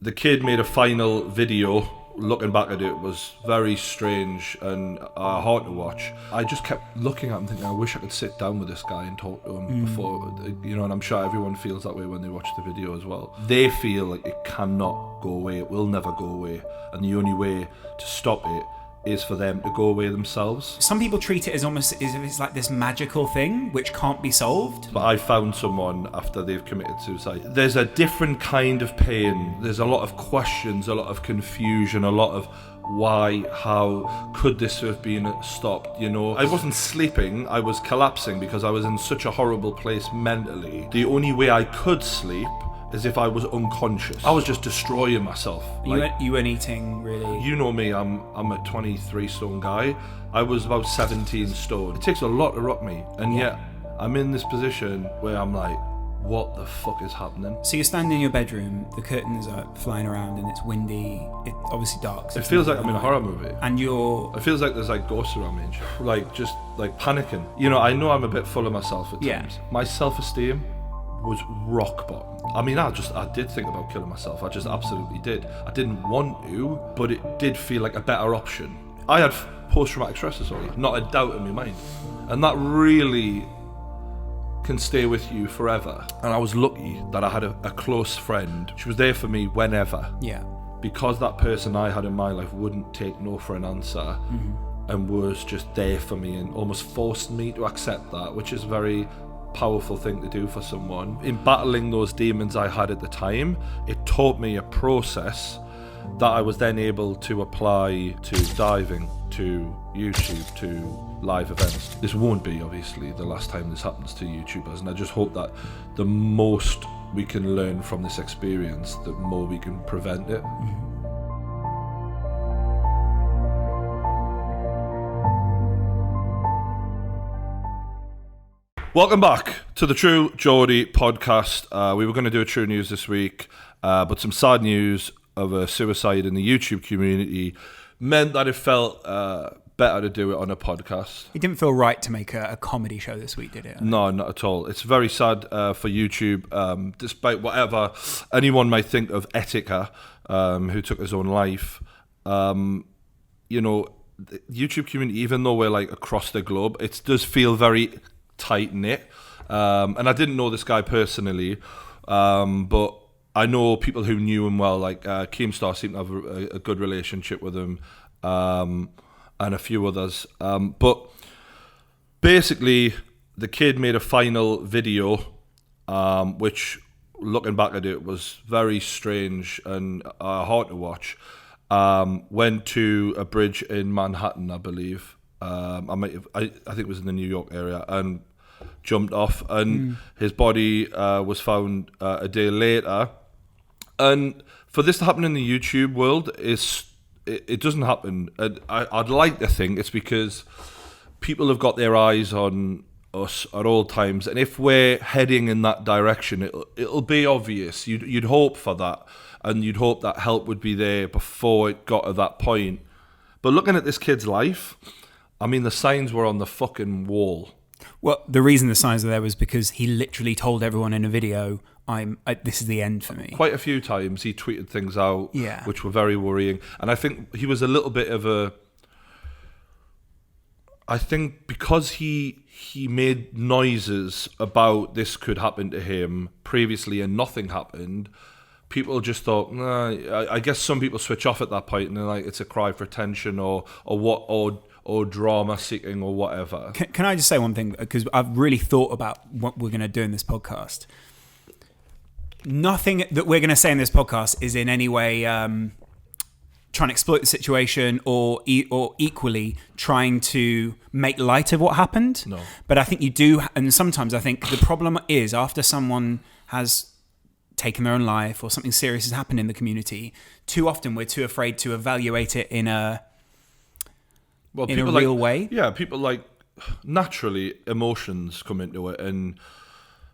The kid made a final video. Looking back at it, was very strange and hard to watch. I just kept looking at him thinking, I wish I could sit down with this guy and talk to him before, and I'm sure everyone feels that way when they watch the video as well. They feel like it cannot go away, it will never go away, and the only way to stop it is for them to go away themselves. Some people treat it as almost as if it's like this magical thing which can't be solved. But I found someone after they've committed suicide. There's a different kind of pain. There's a lot of questions, a lot of confusion, a lot of why, how, could this have been stopped, I wasn't sleeping, I was collapsing because I was in such a horrible place mentally. The only way I could sleep as if I was unconscious. I was just destroying myself. You weren't eating, really? You know me, I'm a 23 stone guy. I was about 17 stone. It takes a lot to rock me, and yet I'm in this position where I'm like, what the fuck is happening? So you're standing in your bedroom, the curtains are flying around and it's windy, it's obviously dark. So it feels like I'm in a horror movie. And it feels like there's like ghosts around me and shit. Like, just like panicking. I know I'm a bit full of myself at times. My self-esteem was rock bottom. I mean, I did think about killing myself. I just absolutely did. I didn't want to, but it did feel like a better option. I had post-traumatic stress disorder, not a doubt in my mind. And that really can stay with you forever. And I was lucky that I had a close friend. She was there for me whenever. Yeah. Because that person I had in my life wouldn't take no for an answer and was just there for me and almost forced me to accept that, which is very powerful thing to do for someone. In battling those demons I had at the time, it taught me a process that I was then able to apply to diving, to YouTube, to live events. This won't be obviously the last time this happens to YouTubers, and I just hope that the most we can learn from this experience, the more we can prevent it. Welcome back to the True Geordie podcast. We were going to do a True News this week, but some sad news of a suicide in the YouTube community meant that it felt better to do it on a podcast. It didn't feel right to make a comedy show this week, did it? No, not at all. It's very sad for YouTube, despite whatever anyone might think of Etika, who took his own life. The YouTube community, even though we're like across the globe, it does feel very tight-knit. And I didn't know this guy personally, but I know people who knew him well, like Keemstar seemed to have a good relationship with him, and a few others. But basically, the kid made a final video, which, looking back at it, was very strange and hard to watch. Went to a bridge in Manhattan, I believe. I think it was in the New York area, and jumped off, and his body was found a day later. And for this to happen in the YouTube world, it doesn't happen. I'd like to think it's because people have got their eyes on us at all times, and if we're heading in that direction, it'll be obvious. You'd hope for that, and you'd hope that help would be there before it got to that point. But looking at this kid's life, I mean, the signs were on the fucking wall. Well, the reason the signs were there was because he literally told everyone in a video, this is the end for me. Quite a few times he tweeted things out, which were very worrying. And I think he was a little bit of I think because he made noises about this could happen to him previously and nothing happened, people just thought, nah, I guess some people switch off at that point and they're like, it's a cry for attention or drama seeking or whatever. Can I just say one thing? Because I've really thought about what we're going to do in this podcast. Nothing that we're going to say in this podcast is in any way trying to exploit the situation or equally trying to make light of what happened. No. But I think you do, and sometimes I think the problem is after someone has taken their own life or something serious has happened in the community, too often we're too afraid to evaluate it in a real way. Yeah, people like naturally emotions come into it, and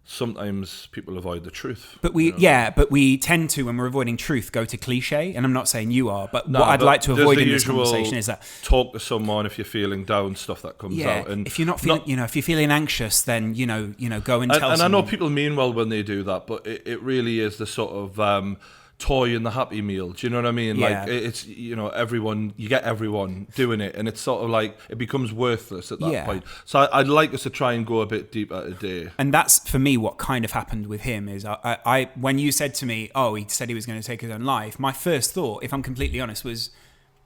sometimes people avoid the truth. But we tend to, when we're avoiding truth, go to cliche. And I'm not saying you are, but what I'd like to avoid in this conversation is that talk to someone if you're feeling down, stuff that comes out. And if you're not feeling, if you're feeling anxious, then go and tell. And I know people mean well when they do that, but it really is the sort of toy in the Happy Meal. Do you know what I mean? Yeah. Like it's, you get everyone doing it, and it's sort of like it becomes worthless at that point. So I'd like us to try and go a bit deeper today. And that's for me what kind of happened with him is I when you said to me, oh, he said he was going to take his own life, my first thought, if I'm completely honest, was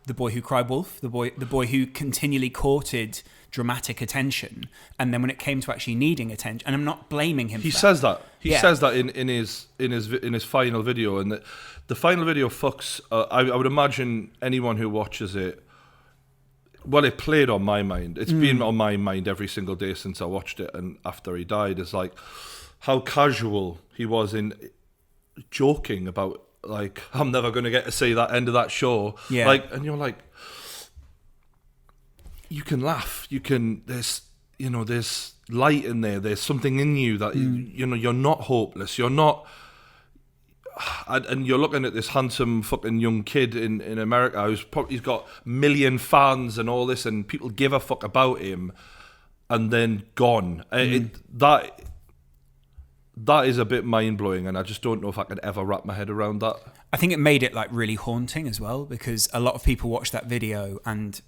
the boy who cried wolf, the boy who continually courted dramatic attention, and then when it came to actually needing attention, and I'm not blaming him. He says that. He says that in his final video, and the final video fucks. I would imagine anyone who watches it. Well, it played on my mind. It's been on my mind every single day since I watched it, and after he died, it's like how casual he was in joking about, like, I'm never going to get to see that end of that show. Yeah. Like, and you're like, you can laugh. You can. There's light in there. There's something in you that you're not hopeless. You're not. And you're looking at this handsome fucking young kid in America he's got a million fans and all this, and people give a fuck about him, and then gone. That is a bit mind blowing, and I just don't know if I could ever wrap my head around that. I think it made it like really haunting as well, because a lot of people watched that video and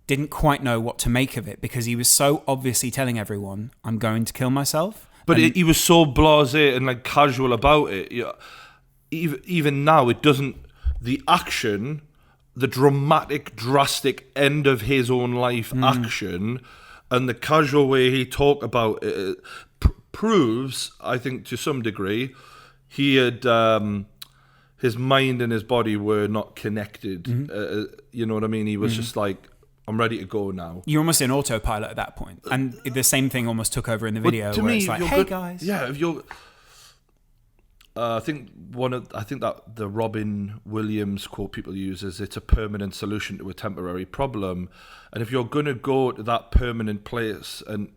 didn't quite know what to make of it, because he was so obviously telling everyone, I'm going to kill myself. But he was so blasé and like casual about it. Even now, it doesn't. The action, the dramatic, drastic end of his own life action, and the casual way he talked about it proves, I think, to some degree, he had his mind and his body were not connected. You know what I mean? He was just like, I'm ready to go now. You're almost in autopilot at that point. And the same thing almost took over in the video, where it's like, hey guys. Yeah, if you're I think that the Robin Williams quote people use is, it's a permanent solution to a temporary problem. And if you're going to go to that permanent place, and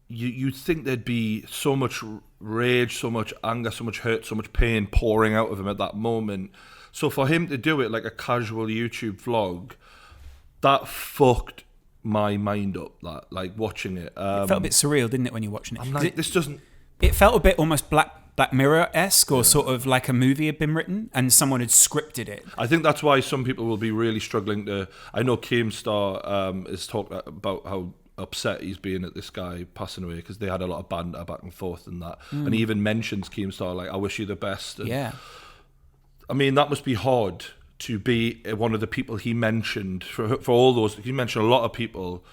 you'd think there'd be so much rage, so much anger, so much hurt, so much pain pouring out of him at that moment. So for him to do it like a casual YouTube vlog, that fucked my mind up. That, like, watching it, it felt a bit surreal, didn't it, when you're watching it? I'm like, this doesn't. It felt a bit almost Black Mirror-esque, or sort of like a movie had been written and someone had scripted it. I think that's why some people will be really struggling to. I know Keemstar has talked about how upset he's been at this guy passing away, because they had a lot of banter back and forth and that. And he even mentions Keemstar, like, I wish you the best. And, yeah. I mean, that must be hard to be one of the people he mentioned for all those. He mentioned a lot of people,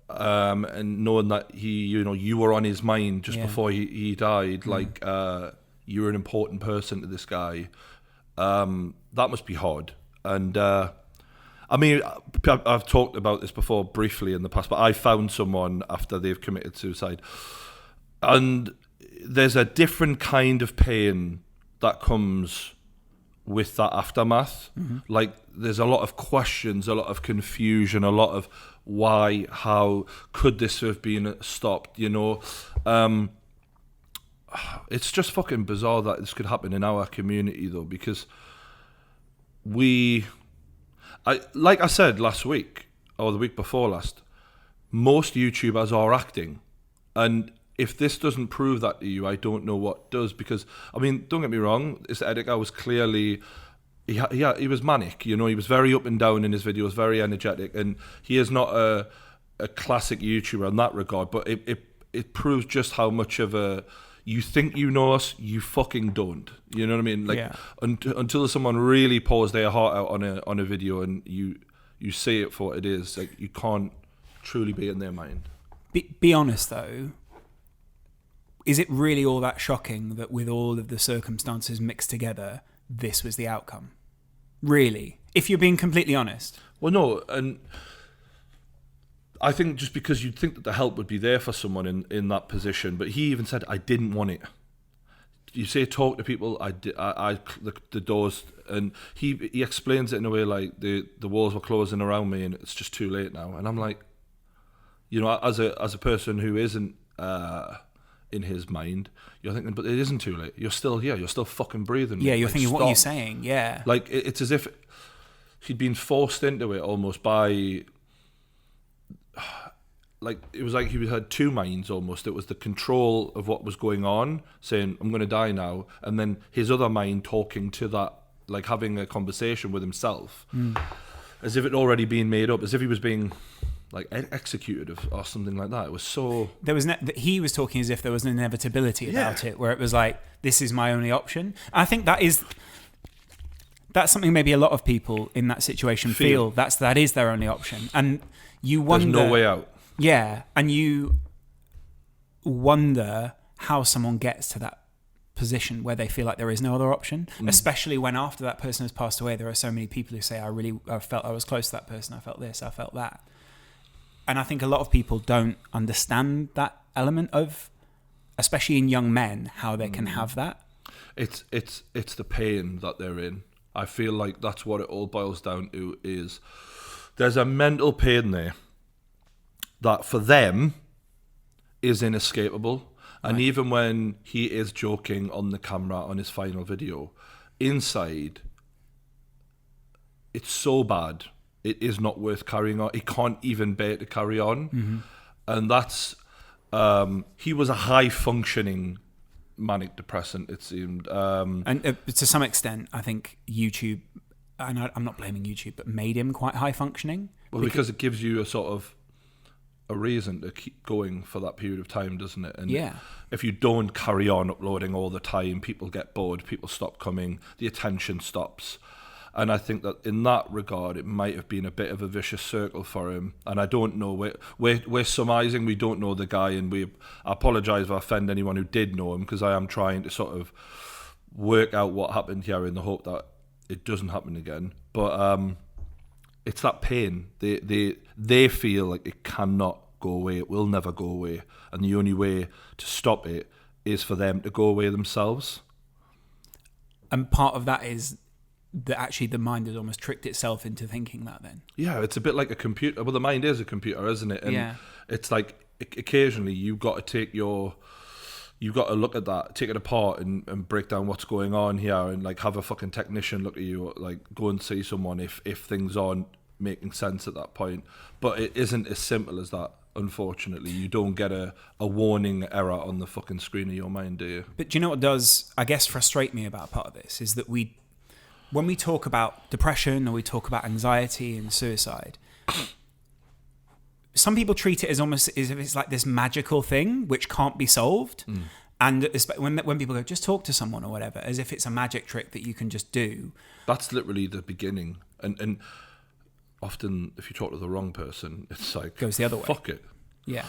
and knowing that you were on his mind just before he died. Like, you were an important person to this guy. That must be hard. And I mean, I've talked about this before briefly in the past, but I found someone after they've committed suicide, and there's a different kind of pain that comes with that aftermath. Like, there's a lot of questions, a lot of confusion, a lot of why, how could this have been stopped, it's just fucking bizarre that this could happen in our community, though, because like I said last week, or the week before last, most YouTubers are acting, and if this doesn't prove that to you, I don't know what does. Because, I mean, don't get me wrong, this Etika was clearly, he was manic, he was very up and down in his videos, very energetic, and he is not a classic YouTuber in that regard, but it proves just how much of a, you think you know us, you fucking don't. You know what I mean? Like, until someone really pours their heart out on a video, and you see it for what it is, like, you can't truly be in their mind. Be honest, though. Is it really all that shocking that with all of the circumstances mixed together, this was the outcome? Really? If you're being completely honest. Well, no, and I think just because you'd think that the help would be there for someone in that position, but he even said, I didn't want it. You say talk to people, the doors, and he explains it in a way like the walls were closing around me and it's just too late now. And I'm like, as a person who isn't in his mind, you're thinking, but it isn't too late. You're still here. You're still fucking breathing. Yeah, you're like, thinking, stop. what are you saying? Yeah. Like, it's as if he'd been forced into it almost by like it was like he had two minds almost. It was the control of what was going on, saying I'm going to die now, and then his other mind talking to that, like having a conversation with himself, as if it already been made up, as if he was being like executed or something like that. It was so there was he was talking as if there was an inevitability about it, where it was like, this is my only option. I think that's something maybe a lot of people in that situation feel. That is their only option, and you wonder. There's no way out. Yeah, and you wonder how someone gets to that position where they feel like there is no other option, especially when after that person has passed away, there are so many people who say, I felt I was close to that person, I felt this, I felt that. And I think a lot of people don't understand that element of, especially in young men, how they can have that. It's the pain that they're in. I feel like that's what it all boils down to, is there's a mental pain there that for them is inescapable. And even when he is joking on the camera on his final video, inside, it's so bad, it is not worth carrying on. He can't even bear to carry on. And that's, he was a high-functioning manic depressant, it seemed. And to some extent, I think YouTube, and I'm not blaming YouTube, but made him quite high-functioning. Well, because it gives you a sort of a reason to keep going for that period of time, doesn't it? And if you don't carry on uploading all the time, people get bored, people stop coming, the attention stops. And I think that in that regard, it might have been a bit of a vicious circle for him. And I don't know, we're surmising, we don't know the guy, and I apologise if I offend anyone who did know him, because I am trying to sort of work out what happened here in the hope that it doesn't happen again. But it's that pain. They feel like it cannot go away. It will never go away. And the only way to stop it is for them to go away themselves. And part of that is that actually the mind has almost tricked itself into thinking that then. Yeah, it's a bit like a computer. Well, the mind is a computer, isn't it? And it's like occasionally you've got to look at that, take it apart and break down what's going on here, and like have a fucking technician look at you, or like go and see someone if things aren't making sense at that point. But it isn't as simple as that, unfortunately. You don't get a warning error on the fucking screen of your mind, do you? But do you know what does, I guess, frustrate me about part of this is that when we talk about depression or we talk about anxiety and suicide, some people treat it as almost as if it's like this magical thing which can't be solved. And when people go, just talk to someone or whatever, as if it's a magic trick that you can just do. That's literally the beginning. And often if you talk to the wrong person, it's like, goes the other way. Fuck it. Yeah.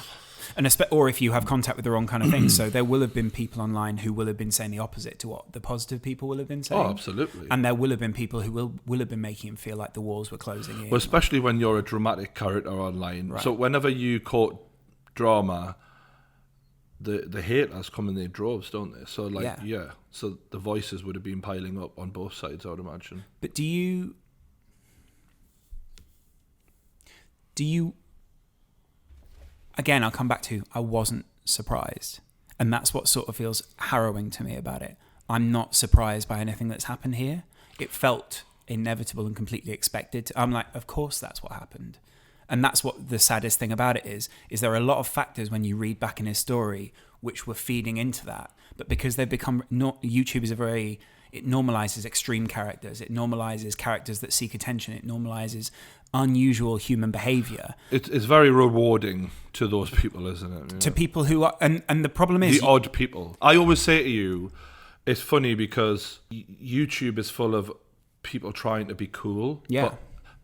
And or if you have contact with the wrong kind of thing. So there will have been people online who will have been saying the opposite to what the positive people will have been saying. Oh, absolutely. And there will have been people who will have been making him feel like the walls were closing in. Well, especially when you're a dramatic character online. Right. So whenever you quote drama, the haters come in their droves, don't they? So so the voices would have been piling up on both sides, I would imagine. But do you again, I'll come back to, I wasn't surprised. And that's what sort of feels harrowing to me about it. I'm not surprised by anything that's happened here. It felt inevitable and completely expected. I'm like, of course that's what happened. And that's what the saddest thing about it is there are a lot of factors when you read back in his story which were feeding into that. But because they've become, YouTube is it normalizes extreme characters. It normalizes characters that seek attention. It normalizes unusual human behavior. It's very rewarding to those people, isn't it? Yeah. To people who are, and the problem is the odd people. I always say to you, it's funny because YouTube is full of people trying to be cool. Yeah.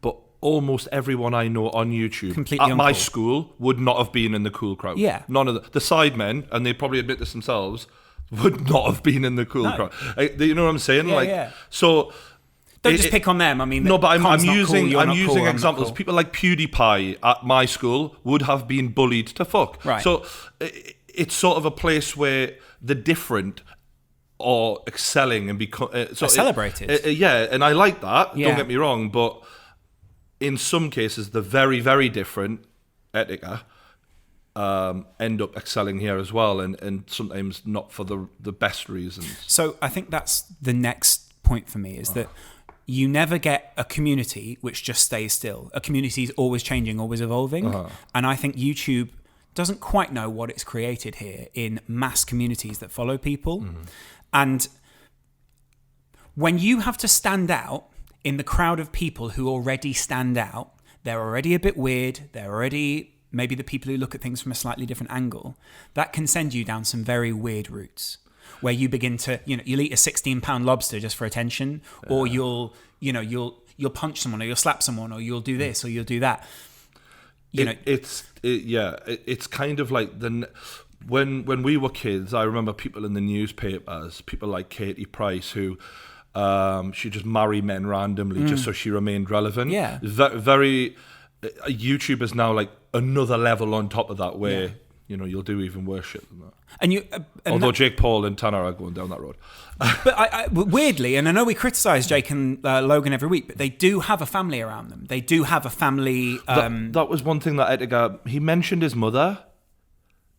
But almost everyone I know on YouTube completely at my school would not have been in the cool crowd. Yeah. None of the sidemen, and they probably admit this themselves, would not have been in the cool crowd. You know what I'm saying? Yeah. So don't just pick on them. I mean, no, but I'm using cool, examples. Cool. People like PewDiePie at my school would have been bullied to fuck. Right. So it's sort of a place where the different are excelling and become celebrated. And I like that. Yeah. Don't get me wrong, but in some cases, the very, very different Etika end up excelling here as well, and sometimes not for the best reasons. So I think that's the next point for me is that you never get a community which just stays still. A community is always changing, always evolving. And I think YouTube doesn't quite know what it's created here in mass communities that follow people. And when you have to stand out in the crowd of people who already stand out, they're already a bit weird, they're already maybe the people who look at things from a slightly different angle, that can send you down some very weird routes where you begin to, you'll eat a 16-pound lobster just for attention, or you'll punch someone, or you'll slap someone, or you'll do this, or you'll do that. It's kind of like when we were kids, I remember people in the newspapers, people like Katie Price, who she just marry men randomly just so she remained relevant. Yeah. Very YouTube is now like another level on top of that, where you'll do even worse shit than that. Although Jake Paul and Tanner are going down that road. But I weirdly, and I know we criticise Jake and Logan every week, but they do have a family around them. They do have a family. That was one thing that Etika, he mentioned his mother.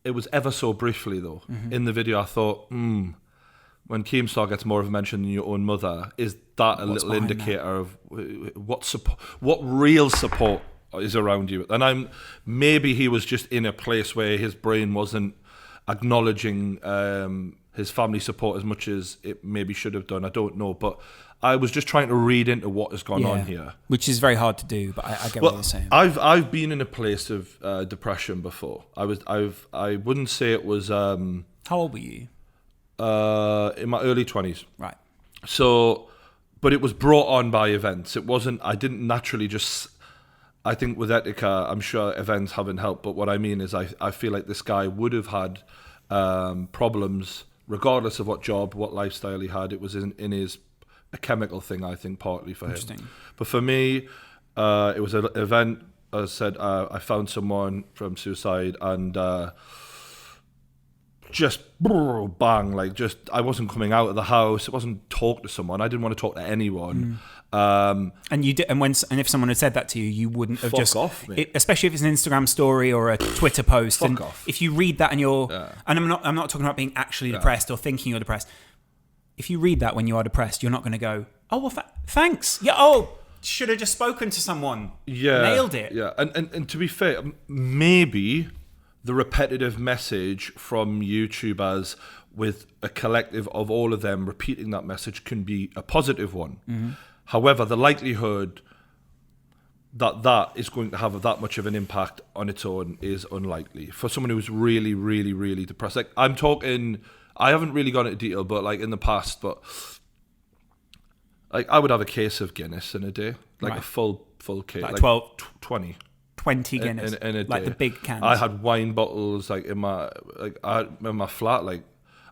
It was ever so briefly though. In the video, I thought, when Keemstar gets more of a mention than your own mother, is that a little indicator of what real support is around you? And maybe he was just in a place where his brain wasn't acknowledging his family support as much as it maybe should have done. I don't know, but I was just trying to read into what has gone on here, which is very hard to do. But I get what you're saying. I've been in a place of depression before. I wouldn't say it was. How old were you? In my early 20s. Right. So, but it was brought on by events. It wasn't. I didn't naturally just. I think with Etika, I'm sure events haven't helped. But what I mean is, I feel like this guy would have had problems regardless of what job, what lifestyle he had. It was in his a chemical thing, I think, partly for him. But for me, it was an event. As I said, I found someone from suicide, and just bang, I wasn't coming out of the house. I wasn't talking to someone. I didn't want to talk to anyone. And you did, and if someone had said that to you, you wouldn't have Fuck off, mate. Especially if it's an Instagram story or a Twitter post. Fuck off. If you read that and and I'm not talking about being actually depressed or thinking you're depressed. If you read that when you are depressed, you're not going to go, oh well, thanks. Yeah. Oh, should have just spoken to someone. Yeah. Nailed it. Yeah. And to be fair, maybe the repetitive message from YouTubers with a collective of all of them repeating that message can be a positive one. However, the likelihood that is going to have that much of an impact on its own is unlikely. For someone who's really, really, really depressed. Like, I'm talking, I haven't really gone into detail, but like in the past, but like I would have a case of Guinness in a day, like a full case, like 20 Guinness in a day. Like the big cans. I had wine bottles like in my flat. Like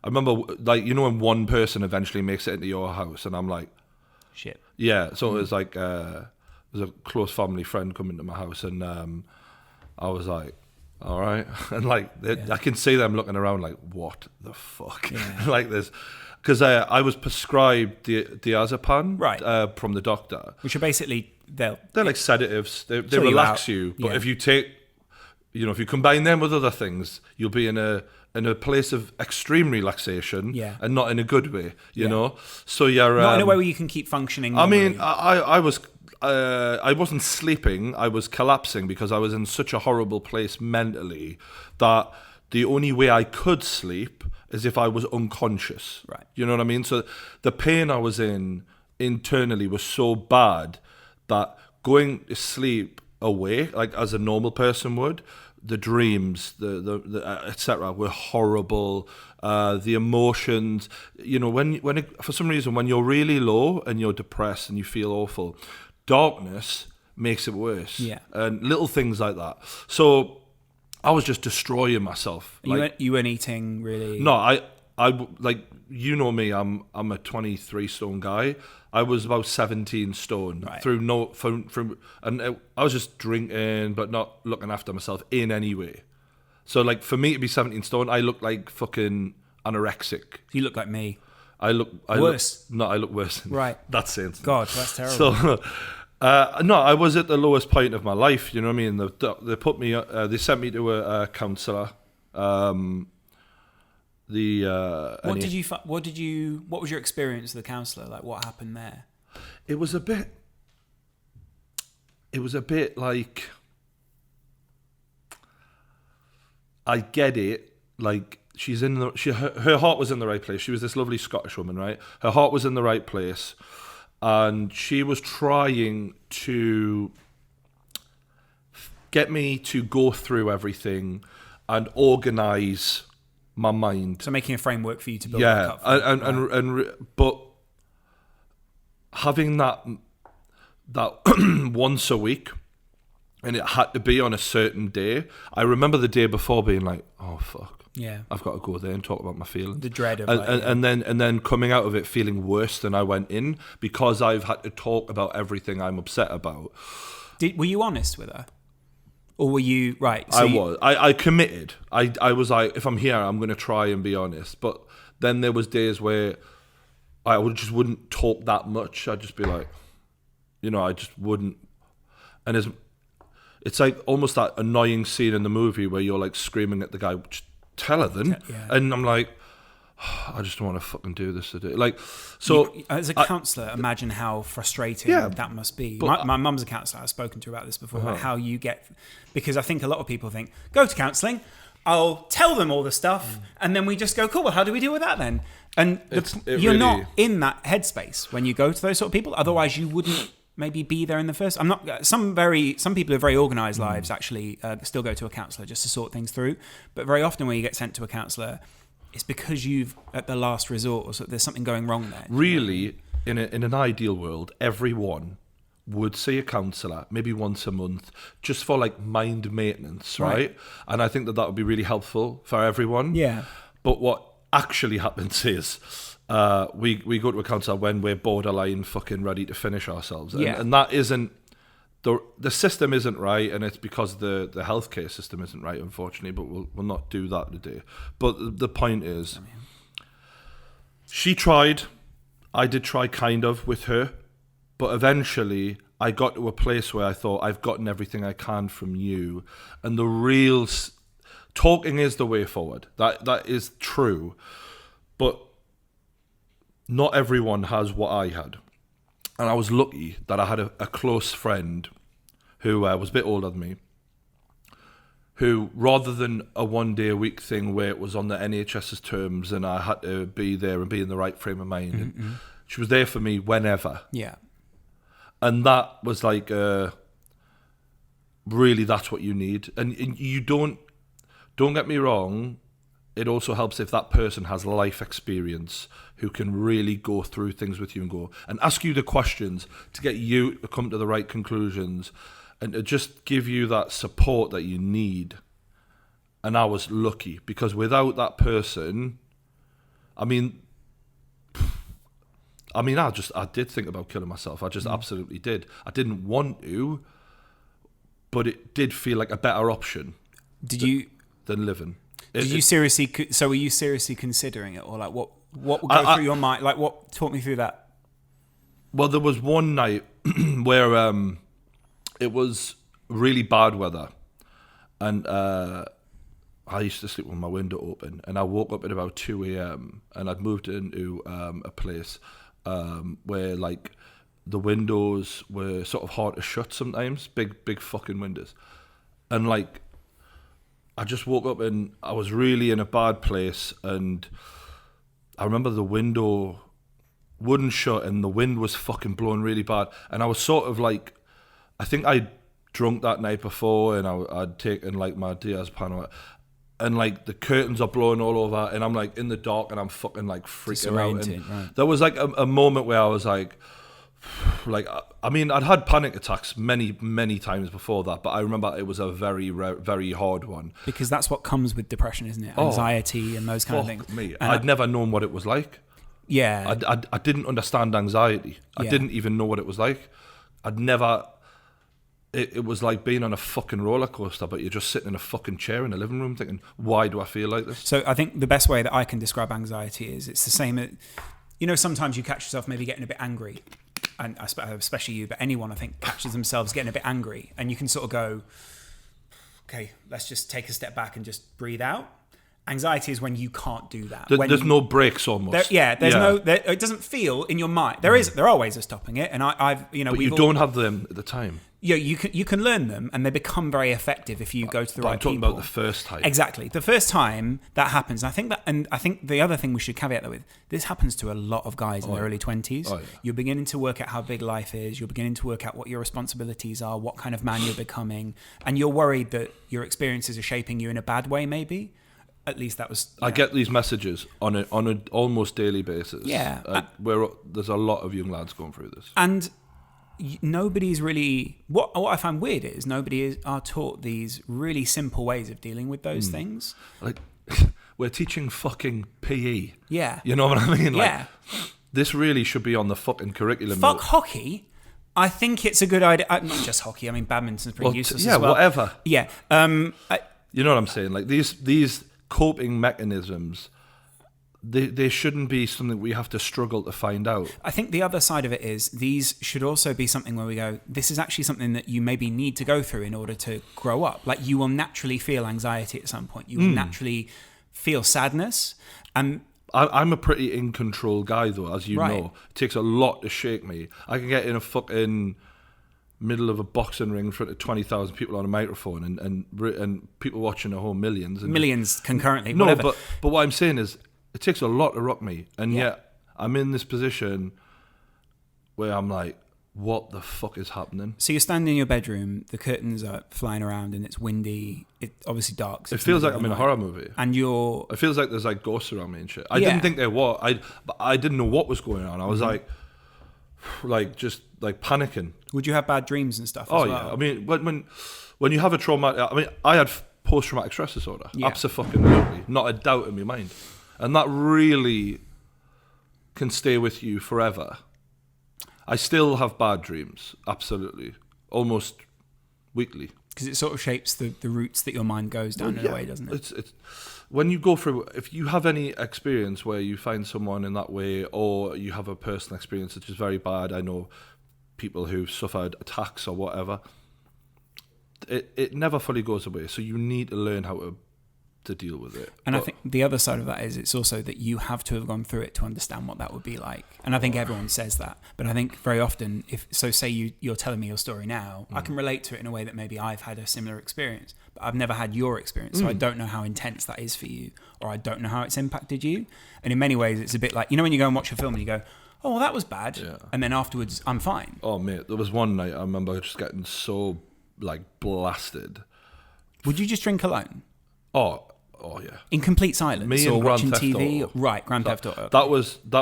I remember, like when one person eventually makes it into your house, and I'm like, shit. Yeah. So it was like there's a close family friend coming to my house, and I was like, all right, and like I can see them looking around like, what the fuck, like this. Because I was prescribed diazepam from the doctor, which are basically they're like sedatives. They relax you, but if you take, if you combine them with other things, you'll be in a place of extreme relaxation, and not in a good way, you know. So not in a way where you can keep functioning. I mean, I wasn't sleeping. I was collapsing because I was in such a horrible place mentally that the only way I could sleep is if I was unconscious. Right. You know what I mean? So the pain I was in internally was so bad that going to sleep awake, like as a normal person would, the dreams, the etc. were horrible. The emotions, for some reason, when you're really low and you're depressed and you feel awful, darkness makes it worse. Yeah. And little things like that. So I was just destroying myself. You weren't eating really? No, I like, me, I'm a 23 stone guy. I was about 17 stone and I was just drinking but not looking after myself in any way. So like for me to be 17 stone, I look like fucking anorexic. You look like me. I look worse. I look worse. Right. That's it. God, that's terrible. So no, I was at the lowest point of my life. You know what I mean? They put me. They sent me to a counsellor. What was your experience with the counsellor? Like, what happened there? It was a bit like, I get it. Like, she's in her heart was in the right place. She was this lovely Scottish woman, right? Her heart was in the right place, and she was trying to get me to go through everything and organize my mind. So making a framework for you to build back up. But having that once a week, and it had to be on a certain day. I remember the day before being like, oh fuck, yeah, I've got to go there and talk about my feelings. The dread of and then coming out of it feeling worse than I went in because I've had to talk about everything I'm upset about. Were you honest with her? Or were you right? So I committed. I was like, if I'm here, I'm going to try and be honest. But then there was days where I wouldn't talk that much. I'd just be like, I just wouldn't. And it's like almost that annoying scene in the movie where you're like screaming at the guy, just tell her then. Yeah. And I'm like, I just don't want to fucking do this today. Like, so as a counsellor, imagine how frustrating that must be. My mum's a counsellor. I've spoken to her about this before. About how you get, because I think a lot of people think, go to counselling, I'll tell them all the stuff, and then we just go, cool. Well, how do we deal with that then? And you're not in that headspace when you go to those sort of people. Otherwise, you wouldn't maybe be there in the first. I'm not. Some people who have very organised lives actually still go to a counsellor just to sort things through. But very often when you get sent to a counsellor, it's because you've, at the last resort, or so there's something going wrong there. Really, in an ideal world, everyone would see a counsellor maybe once a month just for like mind maintenance, right? And I think that would be really helpful for everyone. Yeah. But what actually happens is we go to a counsellor when we're borderline fucking ready to finish ourselves. And that isn't, the system isn't right, and it's because the healthcare system isn't right, unfortunately, but we'll not do that today. But the point is, she tried, I did try kind of with her, but eventually I got to a place where I thought, I've gotten everything I can from you, and the real talking is the way forward. That is true, but not everyone has what I had. And I was lucky that I had a close friend who was a bit older than me, who, rather than a one-day-a-week thing where it was on the NHS's terms and I had to be there and be in the right frame of mind, and she was there for me whenever. Yeah. And that was like, really, that's what you need. And you don't get me wrong, it also helps if that person has life experience who can really go through things with you and ask you the questions to get you to come to the right conclusions and to just give you that support that you need. And I was lucky, because without that person, I did think about killing myself. I just absolutely did. I didn't want to, but it did feel like a better option than living. Were you seriously considering it, or like what would go through your mind? Like, talk me through that. Well, there was one night where it was really bad weather, and I used to sleep with my window open, and I woke up at about 2 a.m. and I'd moved into a place where like the windows were sort of hard to shut sometimes, big fucking windows, and like I just woke up and I was really in a bad place, and I remember the window wouldn't shut and the wind was fucking blowing really bad, and I was sort of like, I think I'd drunk that night before and I'd taken like my diazepam, and like the curtains are blowing all over and I'm like in the dark and I'm fucking like freaking out. And right. There was like a moment where I was like, I mean, I'd had panic attacks many times before that, but I remember it was a very, very hard one. Because that's what comes with depression, isn't it? Anxiety and those kind of things. Me. I'd never known what it was like. Yeah. I didn't understand anxiety. I didn't even know what it was like. It was like being on a fucking roller coaster, but you're just sitting in a fucking chair in the living room thinking, why do I feel like this? So I think the best way that I can describe anxiety is it's the same. Sometimes you catch yourself maybe getting a bit angry. And especially you, but anyone I think catches themselves getting a bit angry, and you can sort of go, okay, let's just take a step back and just breathe out. Anxiety is when you can't do that. There's no brakes almost. It doesn't feel in your mind. There are ways of stopping it, and but you don't have them at the time. Yeah, you can learn them, and they become very effective if you go to the right people. I'm talking about the first time. Exactly, the first time that happens. I think the other thing we should caveat that with: this happens to a lot of guys in their early 20s. Oh, yeah. You're beginning to work out how big life is. You're beginning to work out what your responsibilities are, what kind of man you're becoming, and you're worried that your experiences are shaping you in a bad way, maybe. At least that was. I get these messages on an almost daily basis. Yeah, where there's a lot of young lads going through this, and nobody's really. What I find weird is nobody are taught these really simple ways of dealing with those things. Like we're teaching fucking PE. Yeah, you know what I mean? Like, yeah, this really should be on the fucking curriculum. Fuck hockey. I think it's a good idea. Not just hockey. I mean, badminton's pretty useless. Yeah, as well. whatever. Yeah. You know what I'm saying? Like these coping mechanisms, they shouldn't be something we have to struggle to find out. I think the other side of it is these should also be something where we go, this is actually something that you maybe need to go through in order to grow up. Like you will naturally feel anxiety at some point. You will naturally feel sadness. And I'm a pretty in control guy though, as you know. It takes a lot to shake me. I can get in a fucking middle of a boxing ring in front of 20,000 people on a microphone and people watching at home, millions concurrently. No, whatever. but what I'm saying is it takes a lot to rock me, and yet I'm in this position where I'm like, what the fuck is happening? So you're standing in your bedroom, the curtains are flying around and it's windy, it obviously dark. It feels like I'm in a horror movie. And it feels like there's like ghosts around me and shit. I didn't think there was. I didn't know what was going on. I was just panicking. Would you have bad dreams and stuff as well? Yeah. I mean, when you have a traumatic... I mean, I had post-traumatic stress disorder. Yeah. Absolutely. Not a doubt in my mind. And that really can stay with you forever. I still have bad dreams. Absolutely. Almost weekly. Because it sort of shapes the routes that your mind goes down in a way, doesn't it? It's when you go through... If you have any experience where you find someone in that way, or you have a personal experience which is very bad, I know people who've suffered attacks or whatever, it never fully goes away. So you need to learn how to deal with it. And I think the other side of that is it's also that you have to have gone through it to understand what that would be like. And I think everyone says that. But I think very often, say you're telling me your story now, I can relate to it in a way that maybe I've had a similar experience. But I've never had your experience, so I don't know how intense that is for you, or I don't know how it's impacted you. And in many ways, it's a bit like, when you go and watch a film and you go, oh, well, that was bad. Yeah. And then afterwards, I'm fine. Oh, mate, there was one night I remember just getting so, blasted. Would you just drink alone? Oh, yeah. In complete silence? Me or and watching Grand Theft TV? Auto. Right, Grand Theft Auto. That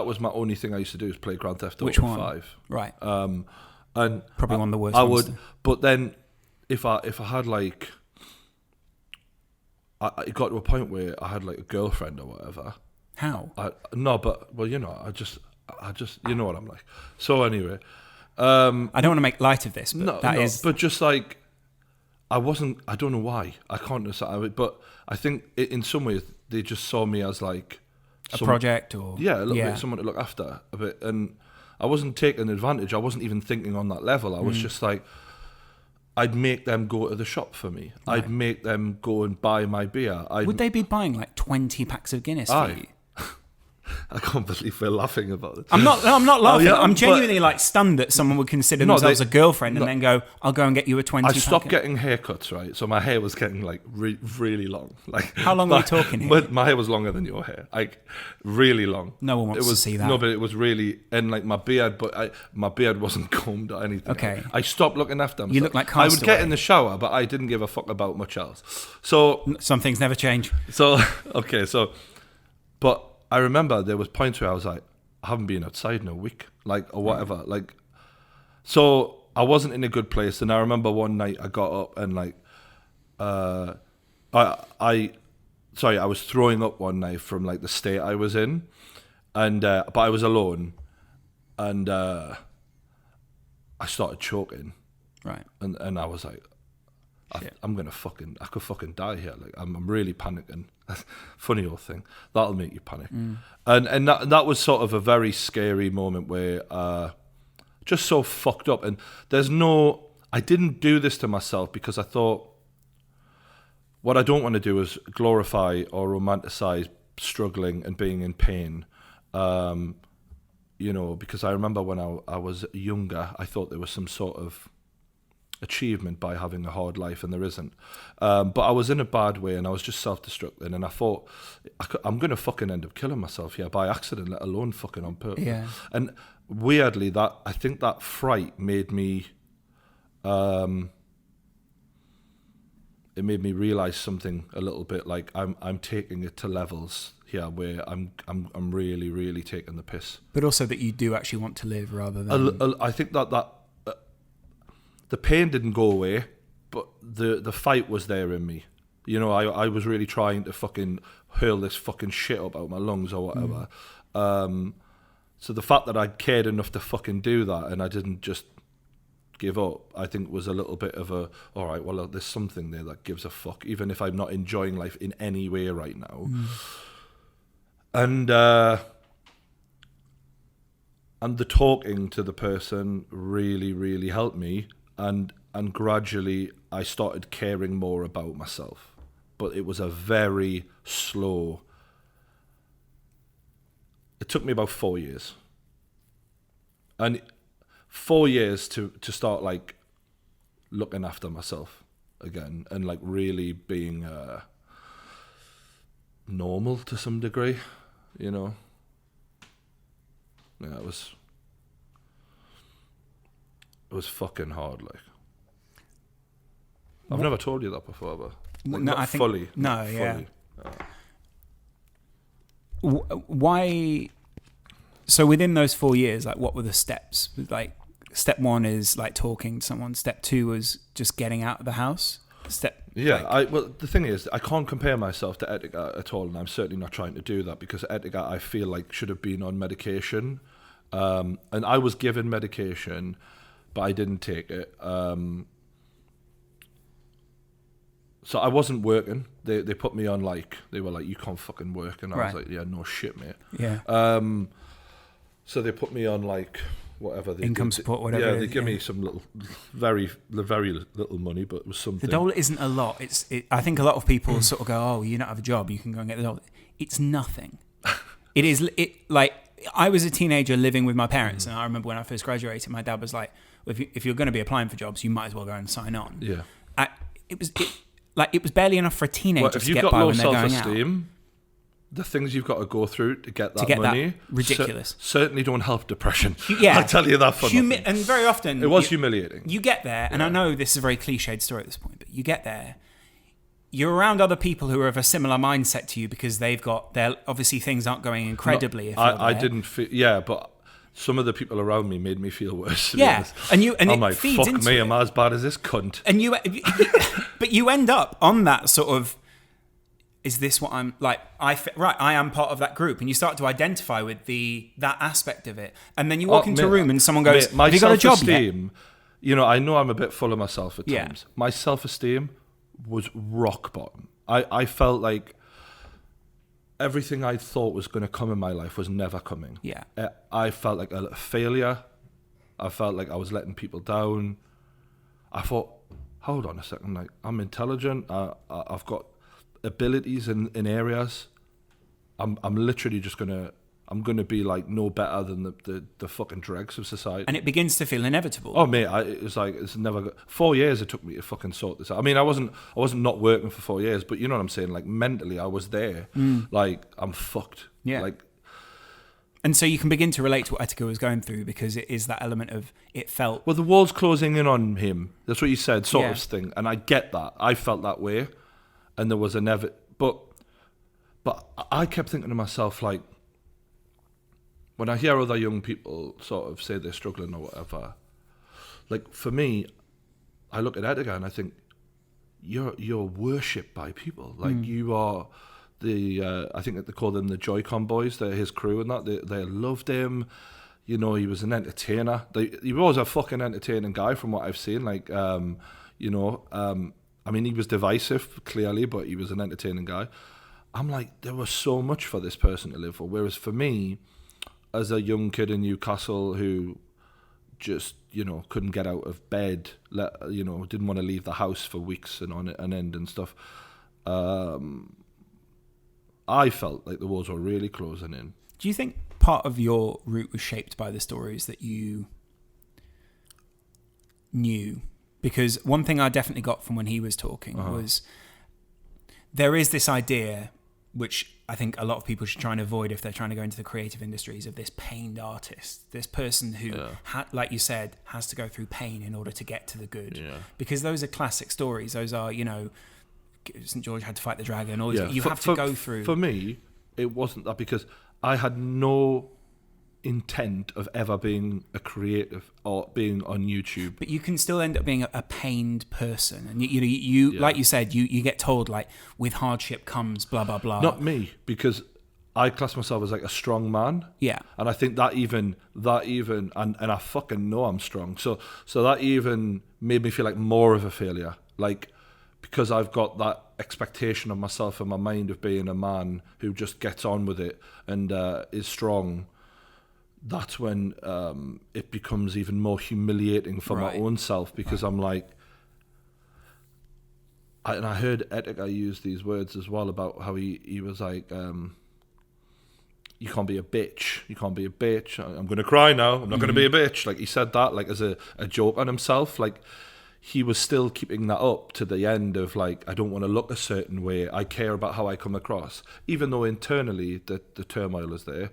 was my only thing I used to do, is play Grand Theft Auto. Which one? 5. Right. And probably one of the worst I ones. would, but then if I had it got to a point where I had a girlfriend or whatever. How? I just you know what I'm like. So anyway, I don't want to make light of this, but but just I don't know why. I can't understand it, but I think in some ways they just saw me as a project, or a little bit someone to look after a bit, and I wasn't taking advantage. I wasn't even thinking on that level. I was just I'd make them go to the shop for me. Right. I'd make them go and buy my beer. Would they be buying 20 packs of Guinness for you? I can't believe we're laughing about it. I'm not laughing. I'm genuinely stunned that someone would consider themselves a girlfriend and then go, I'll go and get you a 20 pack. I stopped getting haircuts, right? So my hair was getting really long. How long are we talking here? My hair was longer than your hair. Really long. No one wants to see that. No, but it was really, and my beard, but my beard wasn't combed or anything. Okay. I stopped looking after myself. You look like Castaway. I would get in the shower, but I didn't give a fuck about much else. So some things never change. So, but I remember there was points where I was like, I haven't been outside in a week, or whatever. So I wasn't in a good place. And I remember one night I got up and I was throwing up one night from the state I was in, and but I was alone, and I started choking. Right. And I was like, I could fucking die here. I'm really panicking. Funny old thing. That'll make you panic. And that was sort of a very scary moment where just so fucked up. And I didn't do this to myself because I thought, what I don't want to do is glorify or romanticize struggling and being in pain. You know, because I remember when I was younger, I thought there was some sort of achievement by having a hard life, and there isn't. But I was in a bad way, and I was just self-destructing, and I thought, I'm going to fucking end up killing myself here by accident, let alone fucking on purpose. Yeah. And weirdly, I think that fright made me, it made me realize something a little bit, like I'm taking it to levels here where I'm really, really taking the piss. But also that you do actually want to live rather than... I think that the pain didn't go away, but the fight was there in me. You know, I was really trying to fucking hurl this fucking shit up out my lungs or whatever. So the fact that I cared enough to fucking do that and I didn't just give up, I think was a little bit of a, all right, well, there's something there that gives a fuck, even if I'm not enjoying life in any way right now. And the talking to the person really, really helped me. And gradually I started caring more about myself. But it was a very slow... It took me about 4 years. And 4 years to start, like, looking after myself again. And, like, really being normal to some degree, you know. Yeah, it was fucking hard, like. I've never told you that before, but like, no, not I think fully. No, not yeah. fully. Why? So within those 4 years, like, what were the steps? Like, step one is like talking to someone. Step two was just getting out of the house. Well, the thing is, I can't compare myself to Etika at all, and I'm certainly not trying to do that, because Etika, I feel like, should have been on medication, and I was given medication, but I didn't take it. So I wasn't working. They put me on, like, they were like, you can't fucking work, and I was like, yeah, no shit, mate. Yeah. So they put me on, like, whatever. Income support, whatever. Yeah, they give me some little, very little money, but it was something. The dole isn't a lot. I think a lot of people sort of go, oh, you don't have a job, you can go and get the dole. It's nothing. Like, I was a teenager living with my parents, and I remember when I first graduated, my dad was like, well, if you're going to be applying for jobs, you might as well go and sign on. Yeah. It was barely enough for a teenager to get by when they're going out. If you've got low self-esteem, the things you've got to go through to get that money, ridiculous. Certainly don't help depression. Yeah. I'll tell you that for nothing. And very often... It was humiliating. You get there, and I know this is a very cliched story at this point, but you get there, you're around other people who are of a similar mindset to you, because obviously things aren't going incredibly. I didn't feel... Yeah, but... Some of the people around me made me feel worse. Yeah, and I'm like, feeds fuck into me, it. am I as bad as this cunt? And but you end up on that sort of, is this what I'm like? I am part of that group, and you start to identify with that aspect of it, and then you walk into a room and someone goes, "Have you got a job yet?" You know, I know I'm a bit full of myself at times. Yeah. My self-esteem was rock bottom. I felt like everything I thought was going to come in my life was never coming. Yeah. I felt like a failure. I felt like I was letting people down. I thought, hold on a second, like, I'm intelligent. I've got abilities in areas. I'm literally just I'm gonna be like no better than the fucking dregs of society. And it begins to feel inevitable. Oh mate, it's never. 4 years it took me to fucking sort this out. I mean, I wasn't not working for 4 years, but you know what I'm saying. Like, mentally, I was there. Like, I'm fucked. Yeah. Like, and so you can begin to relate to what Etika was going through, because it is that element of, it felt... Well, the wall's closing in on him. That's what you said, sort of thing. And I get that. I felt that way, and there was but I kept thinking to myself, like, when I hear other young people sort of say they're struggling or whatever, like, for me, I look at Etika and I think, you're worshipped by people. Like, you are I think that they call them the Joy-Con boys. They're his crew and that. They loved him. You know, he was an entertainer. He was a fucking entertaining guy from what I've seen. Like, you know, I mean, he was divisive, clearly, but he was an entertaining guy. I'm like, there was so much for this person to live for. Whereas for me, as a young kid in Newcastle who just, you know, couldn't get out of bed, you know, didn't want to leave the house for weeks and on end and stuff, I felt like the walls were really closing in. Do you think part of your route was shaped by the stories that you knew? Because one thing I definitely got from when he was talking was there is this idea, which I think a lot of people should try and avoid if they're trying to go into the creative industries, of this pained artist, this person who, like you said, has to go through pain in order to get to the good. Yeah. Because those are classic stories. Those are, St. George had to fight the dragon. All these, you have to go through. For me, it wasn't that, because I had no intent of ever being a creative or being on YouTube. But you can still end up being a pained person, and you like you said, you get told, like, with hardship comes blah blah blah. Not me, because I class myself as like a strong man. Yeah. And I think that even and I fucking know I'm strong. So that even made me feel like more of a failure. Like, because I've got that expectation of myself in my mind of being a man who just gets on with it and is strong. That's when it becomes even more humiliating for my own self, because I'm like, and I heard Etika use these words as well about how he was like, you can't be a bitch. You can't be a bitch. I'm going to cry now. I'm not going to be a bitch. Like, he said that like as a joke on himself. Like, he was still keeping that up to the end of like, I don't want to look a certain way. I care about how I come across, even though internally the turmoil is there.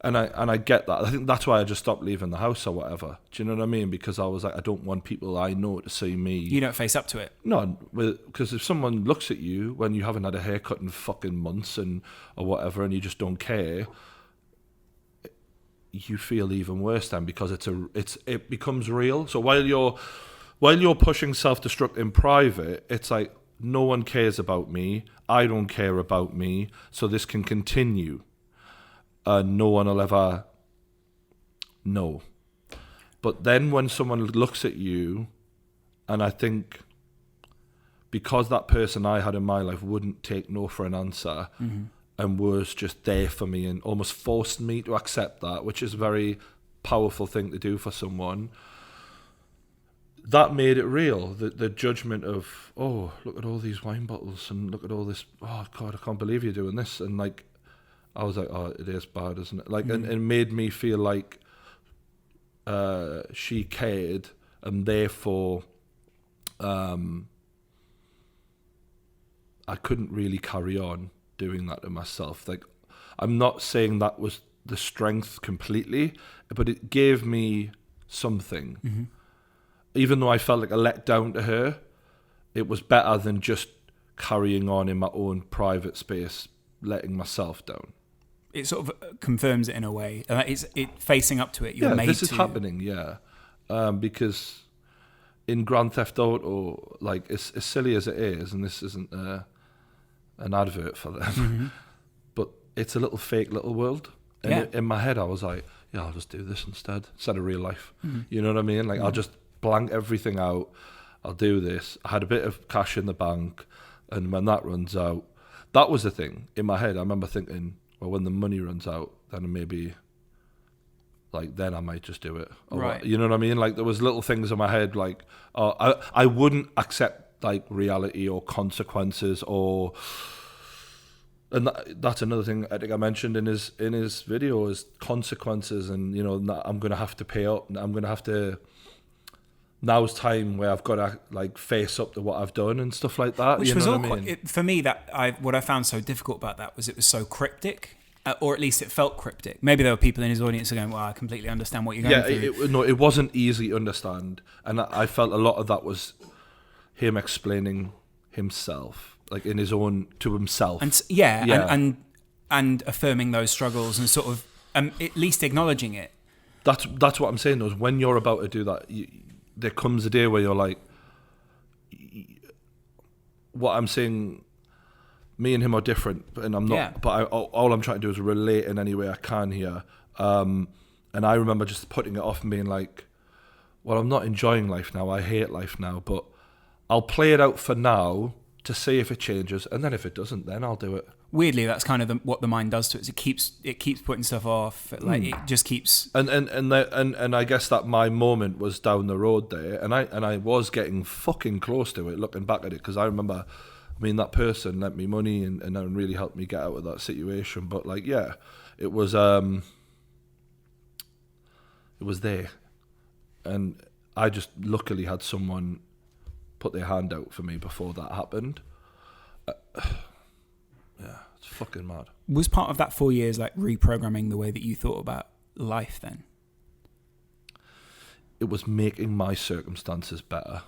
And I get that. I think that's why I just stopped leaving the house or whatever. Do you know what I mean? Because I was like, I don't want people I know to see me. You don't face up to it. No, because if someone looks at you when you haven't had a haircut in fucking months or whatever, and you just don't care, you feel even worse then, because it becomes real. So while you're pushing self-destruct in private, it's like, no one cares about me. I don't care about me. So this can continue. No one will ever know. But then when someone looks at you, and I think because that person I had in my life wouldn't take no for an answer, and was just there for me and almost forced me to accept that, which is a very powerful thing to do for someone, that made it real. The judgment of, oh, look at all these wine bottles and look at all this, oh God, I can't believe you're doing this. And like, I was like, oh, it is bad, isn't it? Like, and it made me feel like she cared, and therefore I couldn't really carry on doing that to myself. Like, I'm not saying that was the strength completely, but it gave me something. Even though I felt like a letdown to her, it was better than just carrying on in my own private space, letting myself down. It sort of confirms it in a way. It's facing up to it. You're made this is to. happening. Because in Grand Theft Auto, like, as silly as it is, and this isn't an advert for them, but it's a little fake little world. And in my head, I was like, yeah, I'll just do this instead of real life. You know what I mean? Like, I'll just blank everything out. I'll do this. I had a bit of cash in the bank, and when that runs out, that was the thing in my head. I remember thinking, well, when the money runs out, then maybe, like, then I might just do it. Right. You know what I mean? Like, there was little things in my head, like, I wouldn't accept, like, reality or consequences or... And that's another thing I think I mentioned in his video, is consequences, and, you know, I'm going to have to pay up, and I'm going to have to... Now's time where I've got to, like, face up to what I've done and stuff like that. Which you was know all what I mean? for me, what I found so difficult about that was it was so cryptic, or at least it felt cryptic. Maybe there were people in his audience who are going, well, I completely understand what you're going through. It wasn't easy to understand. And I felt a lot of that was him explaining himself, like, in his own, to himself. And and affirming those struggles and sort of at least acknowledging it. That's what I'm saying, though, is when you're about to do that, there comes a day where you're like, what I'm saying, me and him are different, and I'm not. Yeah. But all I'm trying to do is relate in any way I can here. And I remember just putting it off and being like, well, I'm not enjoying life now. I hate life now, but I'll play it out for now to see if it changes, and then if it doesn't, then I'll do it. Weirdly, that's kind of what the mind does to it. Is it keeps putting stuff off. Like, it just keeps. And I guess that my moment was down the road there, and I was getting fucking close to it, looking back at it, because I remember I mean, that person lent me money and really helped me get out of that situation. But like, yeah, it was there, and I just luckily had someone put their hand out for me before that happened. Yeah, it's fucking mad. Was part of that 4 years like reprogramming the way that you thought about life then? It was making my circumstances better.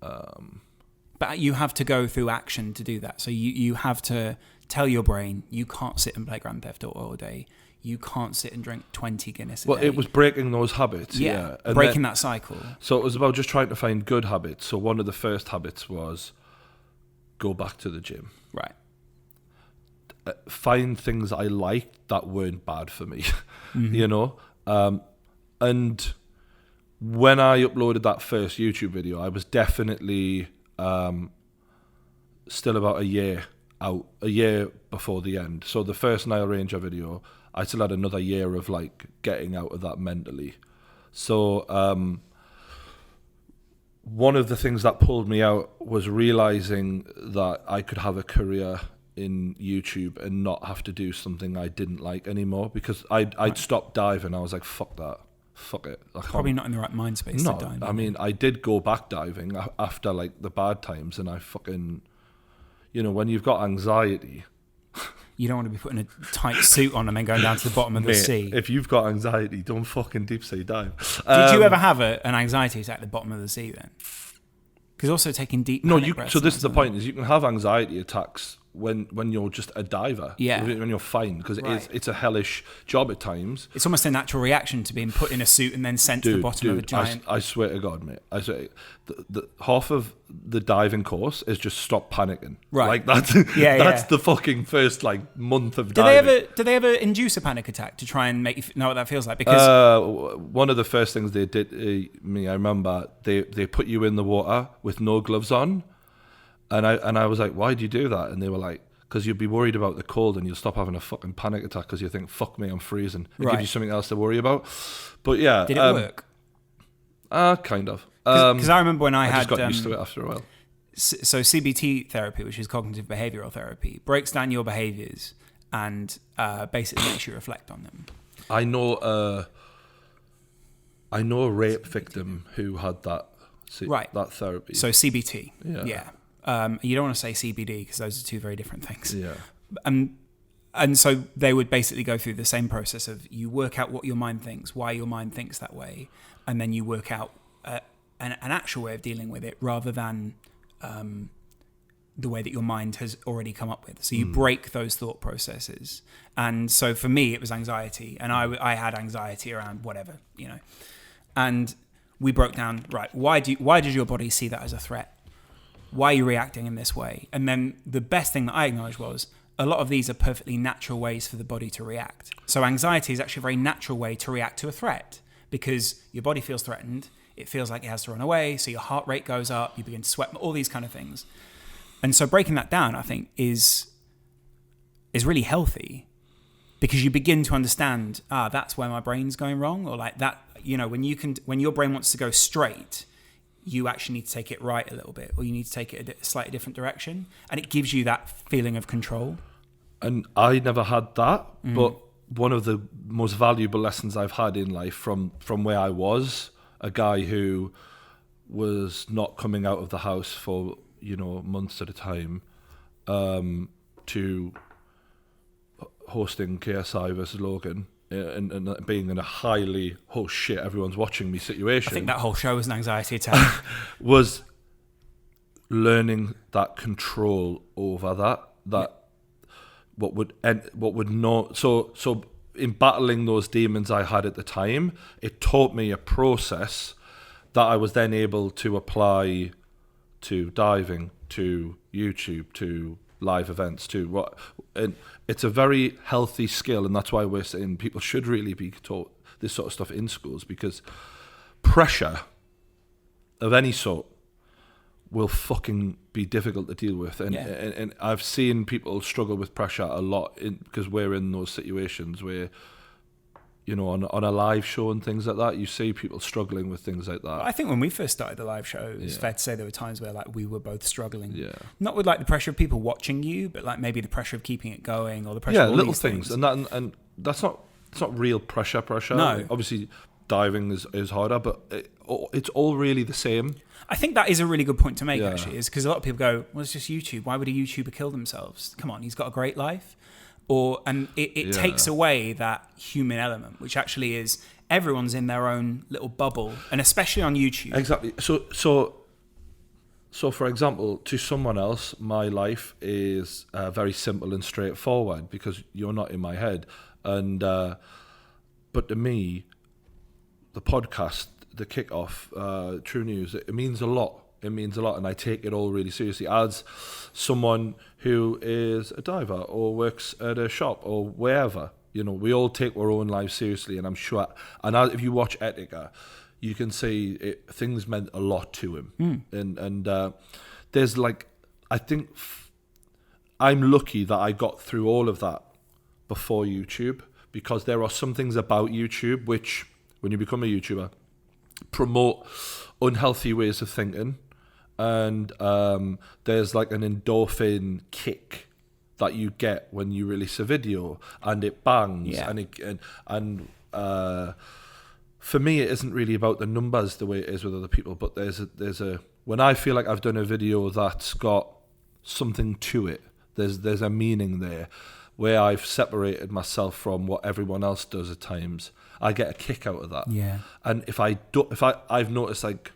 But you have to go through action to do that. So you have to tell your brain, you can't sit and play Grand Theft Auto all day. You can't sit and drink 20 Guinness a day. Well, it was breaking those habits. Yeah. And breaking that cycle. So it was about just trying to find good habits. So one of the first habits was go back to the gym. Right. Find things I liked that weren't bad for me, you know? And when I uploaded that first YouTube video, I was definitely still about a year before the end. So the first Nile Ranger video, I still had another year of like getting out of that mentally. So one of the things that pulled me out was realizing that I could have a career in YouTube and not have to do something I didn't like anymore, because I'd stopped diving. I was like, fuck that. Fuck it. Probably not in the right mind space to dive. I mean, I did go back diving after like the bad times, and I fucking, you know, when you've got anxiety, you don't want to be putting a tight suit on and then going down to the bottom of the sea. If you've got anxiety, don't fucking deep sea dive. Did you ever have an anxiety attack at the bottom of the sea then? Because also taking deep breaths. So this is the point: is you can have anxiety attacks when you're just a diver, when you're fine, because it's a hellish job at times. It's almost a natural reaction to being put in a suit and then sent to the bottom of a giant. I swear to God, mate. I swear, the half of the diving course is just stop panicking. Right, like that's the fucking first like month of diving. Do they ever induce a panic attack to try and make you know what that feels like? Because one of the first things they did I remember they put you in the water with no gloves on. And I was like, why do you do that? And they were like, because you'd be worried about the cold and you'll stop having a fucking panic attack because you think, fuck me, I'm freezing. It gives you something else to worry about. But yeah. Did it work? Kind of. Because I remember when I just got used to it after a while. So CBT therapy, which is cognitive behavioral therapy, breaks down your behaviors and basically makes you reflect on them. I know a rape victim who had that. That therapy. So CBT. Yeah. You don't want to say CBD because those are two very different things. Yeah. And so they would basically go through the same process of you work out what your mind thinks, why your mind thinks that way, and then you work out an actual way of dealing with it rather than the way that your mind has already come up with. So you break those thought processes. And so for me, it was anxiety, and I had anxiety around whatever, you know, and we broke down, right, why did your body see that as a threat? Why are you reacting in this way? And then the best thing that I acknowledged was a lot of these are perfectly natural ways for the body to react. So anxiety is actually a very natural way to react to a threat because your body feels threatened. It feels like it has to run away. So your heart rate goes up. You begin to sweat, all these kind of things. And so breaking that down, I think, is really healthy because you begin to understand, that's where my brain's going wrong, or like that. You know, when your brain wants to go straight, you actually need to take it right a little bit, or you need to take it a slightly different direction, and it gives you that feeling of control. And I never had that, but one of the most valuable lessons I've had in life from where I was, a guy who was not coming out of the house for, you know, months at a time, to hosting KSI versus Logan. And being in a highly, oh shit, everyone's watching me situation. I think that whole show was an anxiety attack. Was learning that control over what would not. So in battling those demons I had at the time, it taught me a process that I was then able to apply to diving, to YouTube, to live events, and it's a very healthy skill, and that's why we're saying people should really be taught this sort of stuff in schools, because pressure of any sort will fucking be difficult to deal with, and I've seen people struggle with pressure a lot because we're in those situations where, you know, on a live show and things like that, you see people struggling with things like that. I think when we first started the live show, it's fair to say there were times where like we were both struggling. Yeah. Not with like the pressure of people watching you, but like maybe the pressure of keeping it going or the pressure of all little these things. And that's not, it's not real pressure. No. Obviously diving is harder, but it's all really the same. I think that is a really good point to make, actually, is because a lot of people go, well, it's just YouTube. Why would a YouTuber kill themselves? Come on, he's got a great life. And it takes away that human element, which actually is everyone's in their own little bubble, and especially on YouTube. Exactly. So for example, to someone else, my life is very simple and straightforward because you're not in my head. And but to me, the podcast, the kickoff, True News, it means a lot. It means a lot, and I take it all really seriously as someone who is a diver or works at a shop or wherever. You know, we all take our own lives seriously, and I'm sure. And if you watch Etika, you can see things meant a lot to him. And there's like, I think I'm lucky that I got through all of that before YouTube, because there are some things about YouTube which, when you become a YouTuber, promote unhealthy ways of thinking. And there's like an endorphin kick that you get when you release a video, and it bangs. And for me, it isn't really about the numbers the way it is with other people. But there's a when I feel like I've done a video that's got something to it, there's a meaning there, where I've separated myself from what everyone else does at times. I get a kick out of that. Yeah. And I've noticed, like,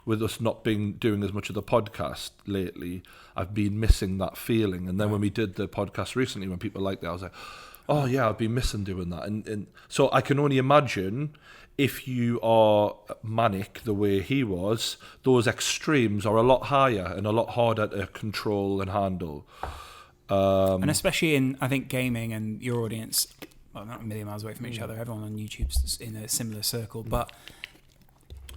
with us not doing as much of the podcast lately, I've been missing that feeling. And then when we did the podcast recently, when people liked it, I was like, oh yeah, I've been missing doing that. And so I can only imagine if you are manic the way he was, those extremes are a lot higher and a lot harder to control and handle. And especially in, I think, gaming and your audience, well, not a million miles away from each other. Everyone on YouTube's in a similar circle, but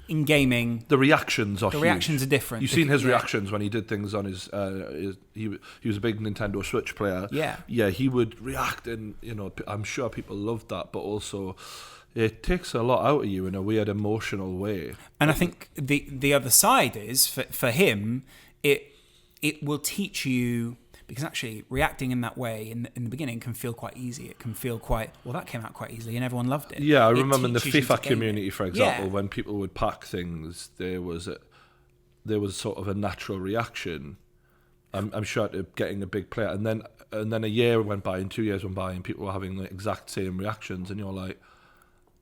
in gaming, the reactions are different. You've seen his reactions when he did things on his he was a big Nintendo Switch player. Yeah, he would react, and you know, I'm sure people loved that, but also it takes a lot out of you in a weird emotional way. And I think the other side is for him, it will teach you. Because actually, reacting in that way in the beginning can feel quite easy. It can feel quite, well, that came out quite easily and everyone loved it. Yeah, I remember in the FIFA community, for example, when people would pack things, there was sort of a natural reaction. I'm sure to getting a big player, and then a year went by and 2 years went by, and people were having the exact same reactions, and you're like,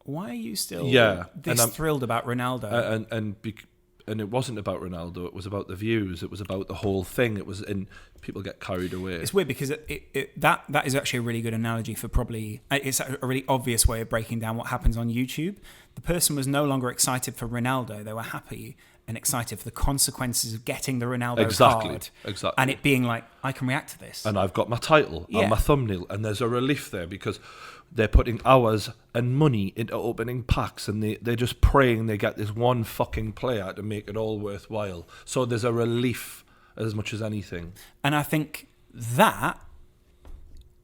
why are you still this thrilled about Ronaldo? And it wasn't about Ronaldo. It was about the views. It was about the whole thing. It was people get carried away. It's weird because that is actually a really good analogy for it's a really obvious way of breaking down what happens on YouTube. The person was no longer excited for Ronaldo. They were happy and excited for the consequences of getting the Ronaldo card. Exactly. And it being like, I can react to this. And I've got my title and my thumbnail, and there's a relief there because they're putting hours and money into opening packs, and they're just praying they get this one fucking player to make it all worthwhile. So there's a relief as much as anything. And I think that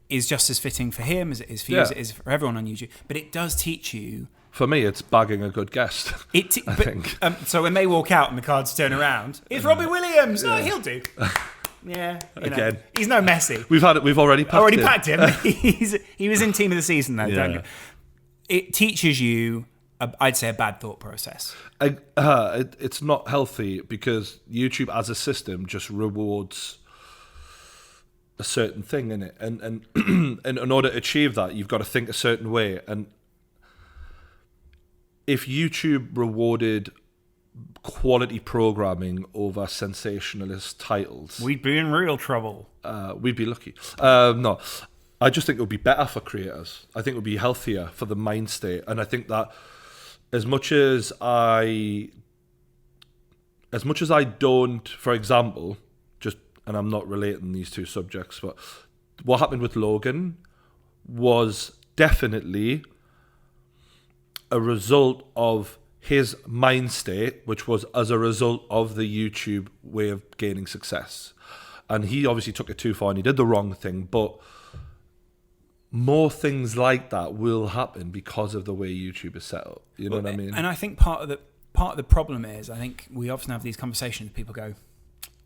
is just as fitting for him as it is for you, as it is for everyone on YouTube. But it does teach you. For me, it's bagging a good guest. I think. So when they walk out and the cards turn around, it's Robbie Williams. No, he'll do. Yeah, again, he's no Messi. We've already packed him. He was in team of the season though. Don't you? It teaches you, I'd say, a bad thought process. It's not healthy because YouTube as a system just rewards a certain thing in it, and in order to achieve that, you've got to think a certain way. And if YouTube rewarded quality programming over sensationalist titles, we'd be in real trouble. We'd be lucky. No, I just think it would be better for creators. I think it would be healthier for the mind state. And I think that as much as I don't, for example, and I'm not relating these two subjects, but what happened with Logan was definitely a result of his mind state, which was as a result of the YouTube way of gaining success. And he obviously took it too far and he did the wrong thing, but more things like that will happen because of the way YouTube is set up. You know what I mean? And I think part of the problem is, I think we often have these conversations. People go,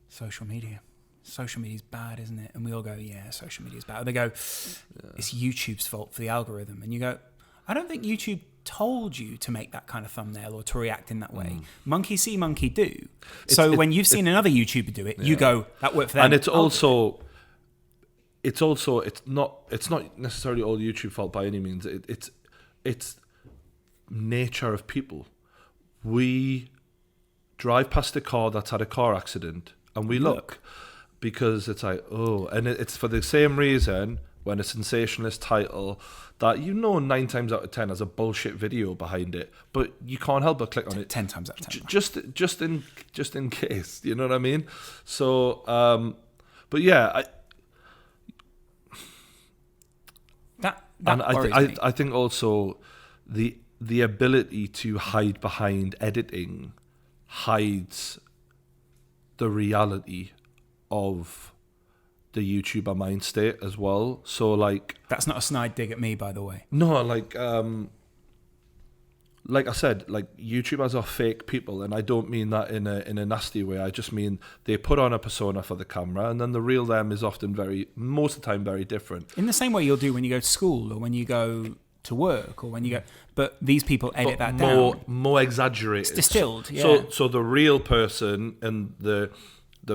social media is bad, isn't it? And we all go, yeah, social media is bad. They go, it's YouTube's fault for the algorithm. And you go, I don't think YouTube told you to make that kind of thumbnail or to react in that way. Monkey see, monkey do. So when you've seen another YouTuber do it, you go, that worked for them. And it's not necessarily all YouTube fault by any means. It's nature of people. We drive past a car that's had a car accident and we look because it's like, oh, and it's for the same reason when a sensationalist title that 9 times out of 10 has a bullshit video behind it, but you can't help but click on it 10 times out of 10. Just in case, you know what I mean? So, but yeah, I think also the ability to hide behind editing hides the reality of the YouTuber mind state as well. So like, that's not a snide dig at me, by the way. No, like I said, like YouTubers are fake people, and I don't mean that in a nasty way. I just mean they put on a persona for the camera, and then the real them is often most of the time very different. In the same way you'll do when you go to school or when you go to work or when you go, but these people edit that down. More exaggerated. It's distilled. Yeah. So the real person and the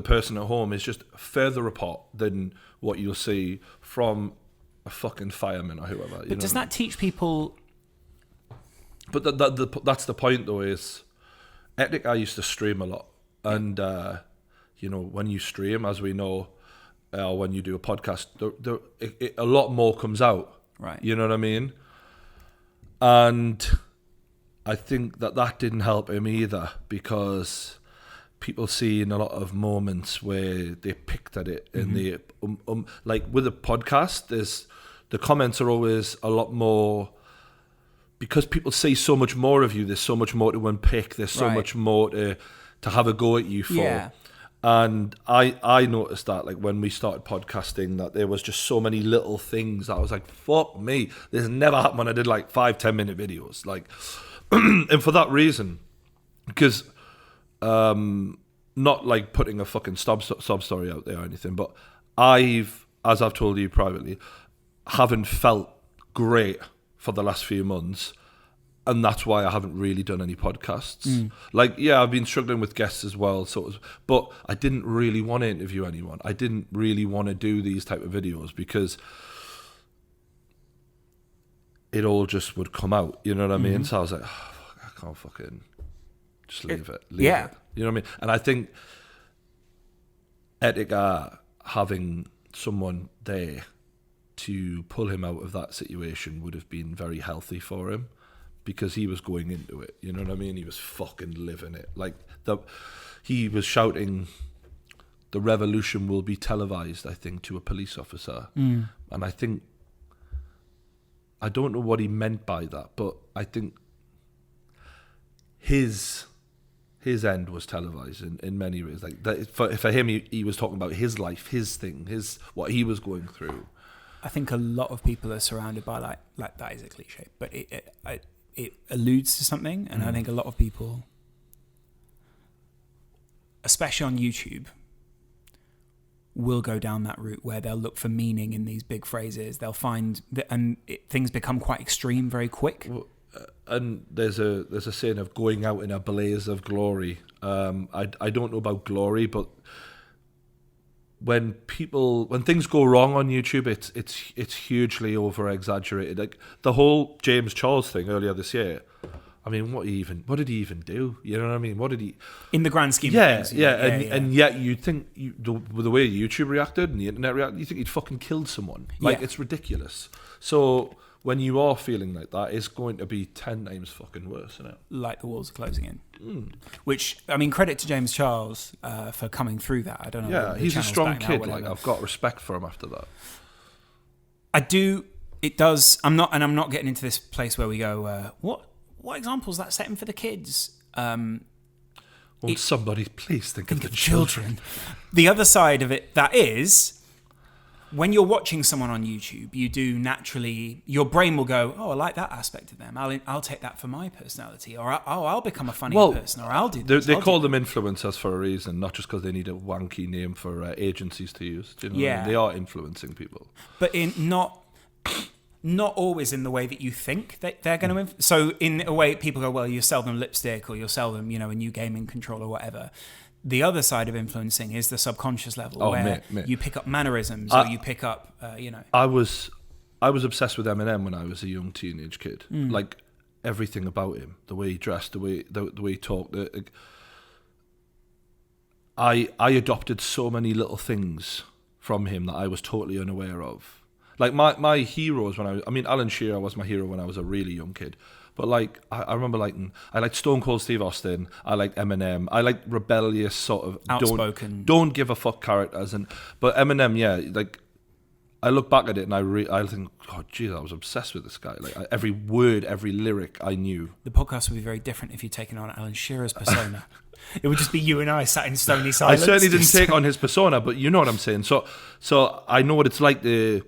person at home is just further apart than what you'll see from a fucking fireman or whoever. But does that teach people? But that's the point, though. Is Etika used to stream a lot, and when you stream, as we know, or when you do a podcast, a lot more comes out. Right. You know what I mean? And I think that didn't help him either, because people see in a lot of moments where they picked at it, and they like with a podcast, the comments are always a lot more, because people see so much more of you. There's so much more to unpick. There's so much more to have a go at you for. Yeah. And I noticed that, like, when we started podcasting, that there was just so many little things that I was like, fuck me, this never happened when I did like 5-10 minute videos, like, and for that reason, because not like putting a fucking sob story out there or anything, but as I've told you privately, haven't felt great for the last few months, and that's why I haven't really done any podcasts. Like, yeah, I've been struggling with guests as well, but I didn't really want to interview anyone. I didn't really want to do these type of videos because it all just would come out, you know what I mean? So I was like, oh, fuck, I can't fucking just leave it. Leave it. You know what I mean? And I think Etika having someone there to pull him out of that situation would have been very healthy for him, because he was going into it, you know what I mean? He was fucking living it. Like, he was shouting, the revolution will be televised, I think, to a police officer. And I think, I don't know what he meant by that, but I think his end was televised in many ways. Like, that, for him, he was talking about his life, his thing, what he was going through. I think a lot of people are surrounded by like that is a cliche, but it alludes to something, and I think a lot of people, especially on YouTube, will go down that route where they'll look for meaning in these big phrases. They'll find that, and things become quite extreme very quick. Well, and there's a saying of going out in a blaze of glory. I don't know about glory, but when things go wrong on YouTube, it's hugely over exaggerated. Like the whole James Charles thing earlier this year. I mean, what did he even do? You know what I mean? What did he? In the grand scheme of things. And yet you'd think the way YouTube reacted and the internet reacted, you think he'd fucking killed someone. Like, it's ridiculous. So when you are feeling like that, it's going to be 10 times fucking worse, isn't it? Like the walls are closing in. Which, I mean, credit to James Charles for coming through that. I don't know. Yeah, he's a strong kid. Like, I've got respect for him after that. I do. It does. I'm not getting into this place where we go, what examples that setting for the kids? Somebody please think of the children. The other side of it, that is, when you're watching someone on YouTube, you do naturally, your brain will go, oh, I like that aspect of them. I'll take that for my personality, or I'll become a funnier person, or I'll do this. They call them influencers for a reason, not just because they need a wanky name for agencies to use. Do you know what I mean? They are influencing people, but not always in the way that you think they're going to. So in a way, people go, well, you sell them lipstick, or you'll sell them, a new gaming controller, or whatever. The other side of influencing is the subconscious level, where you pick up mannerisms, or you pick up, I was obsessed with Eminem when I was a young teenage kid. Like everything about him, the way he dressed, the way he talked. I adopted so many little things from him that I was totally unaware of. Like my heroes Alan Shearer was my hero when I was a really young kid. But like I remember I liked Stone Cold Steve Austin. I liked Eminem. I liked rebellious sort of outspoken, don't give a fuck characters. But Eminem, like I look back at it and I think, oh geez, I was obsessed with this guy. Like every word, every lyric I knew. The podcast would be very different if you'd taken on Alan Shearer's persona. It would just be you and I sat in stony silence. I certainly didn't take on his persona, but you know what I'm saying. So I know what it's like to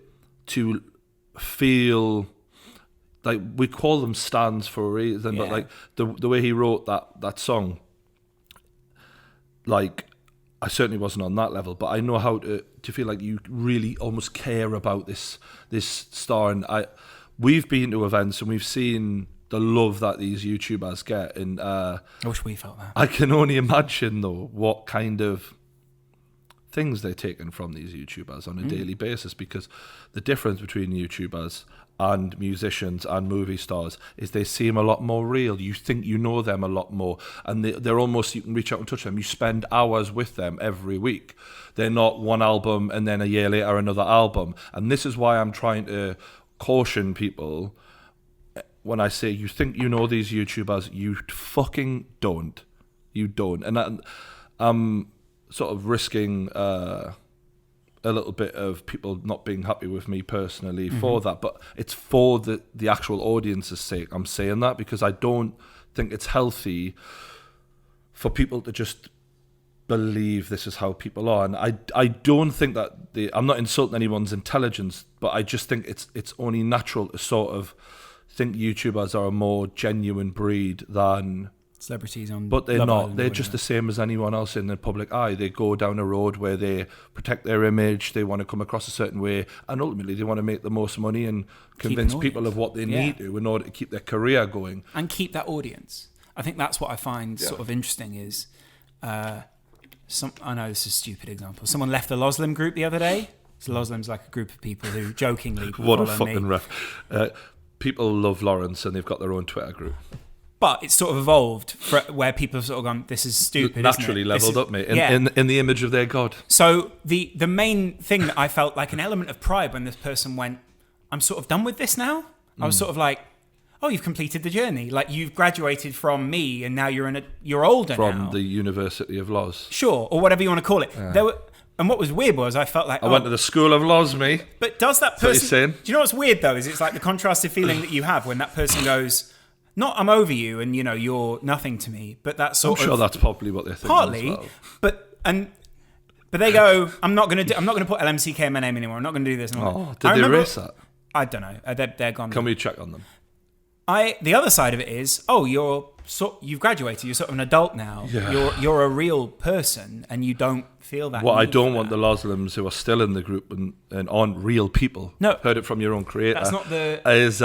feel. Like we call them stands for a reason, but like the way he wrote that song, like I certainly wasn't on that level, but I know how to feel like you really almost care about this star, and we've been to events and we've seen the love that these YouTubers get, and I wish we felt that. I can only imagine though what kind of things they're taking from these YouTubers on a daily basis, because the difference between YouTubers and musicians and movie stars is they seem a lot more real. You think you know them a lot more, and they're almost, you can reach out and touch them. You spend hours with them every week. They're not one album and then a year later another album. And this is why I'm trying to caution people when I say you think you know these YouTubers. You fucking don't. You don't. And I'm sort of risking a little bit of people not being happy with me personally for that, but it's for the actual audience's sake I'm saying that, because I don't think it's healthy for people to just believe this is how people are. And I don't think that I'm not insulting anyone's intelligence, but I just think it's only natural to sort of think YouTubers are a more genuine breed than celebrities on. But they're not. They're just the same as anyone else in the public eye. They go down a road where they protect their image. They want to come across a certain way, and ultimately they want to make the most money and convince people of what they need to in order to keep their career going and keep that audience. I think that's what I find sort of interesting is. I know this is a stupid example. Someone left the Loslim group the other day. So Loslim's like a group of people who jokingly what a fucking ref. People love Lawrence and they've got their own Twitter group. But it's sort of evolved where people have sort of gone, this is stupid, naturally isn't it? Leveled up, mate, in the image of their God. So the main thing that I felt like an element of pride when this person went, I'm sort of done with this now. I was sort of like, oh, you've completed the journey. Like you've graduated from me and now you're older now. From the University of Laws. Sure, or whatever you want to call it. Yeah. And what was weird was I felt like... I went to the School of Laws, me. But does that person... What you're saying? Do you know what's weird, though? Is it's like the contrasted feeling that you have when that person goes, not I'm over you and, you're nothing to me, but that's sort of... I'm sure that's probably what they're thinking partly, as well. But they go, I'm not going to put LMCK in my name anymore. I'm not going to do this. Did they erase that? I don't know. They're gone. Can we check on them? The other side of it is, you've graduated. You're sort of an adult now. Yeah. You're a real person, and you don't feel that. What I don't want the Loslims who are still in the group and aren't real people. No, heard it from your own creator. That's not the. Is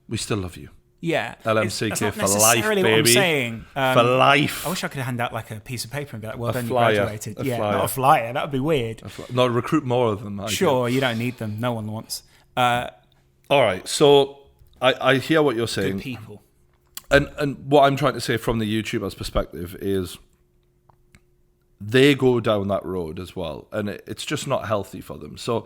we still love you. Yeah, LMCK for life, baby. What I'm saying. For life. I wish I could hand out like a piece of paper and be like, "Well done, you flyer. graduated." Not a flyer. That would be weird. No, recruit more of them. Sure, you don't need them. No one wants. All right, so. I hear what you're saying. Good people. And what I'm trying to say from the YouTuber's perspective is they go down that road as well, and it's just not healthy for them. So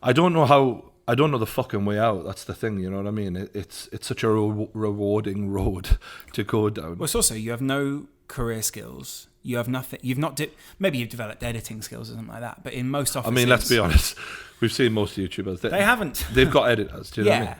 I don't know the fucking way out. That's the thing, you know what I mean? It's such a rewarding road to go down. Well, it's also, you have no career skills. You have nothing. Maybe you've developed editing skills or something like that, but in most offices... I mean, let's be honest. We've seen most YouTubers. They haven't. They've got editors, do you know what I mean? Yeah.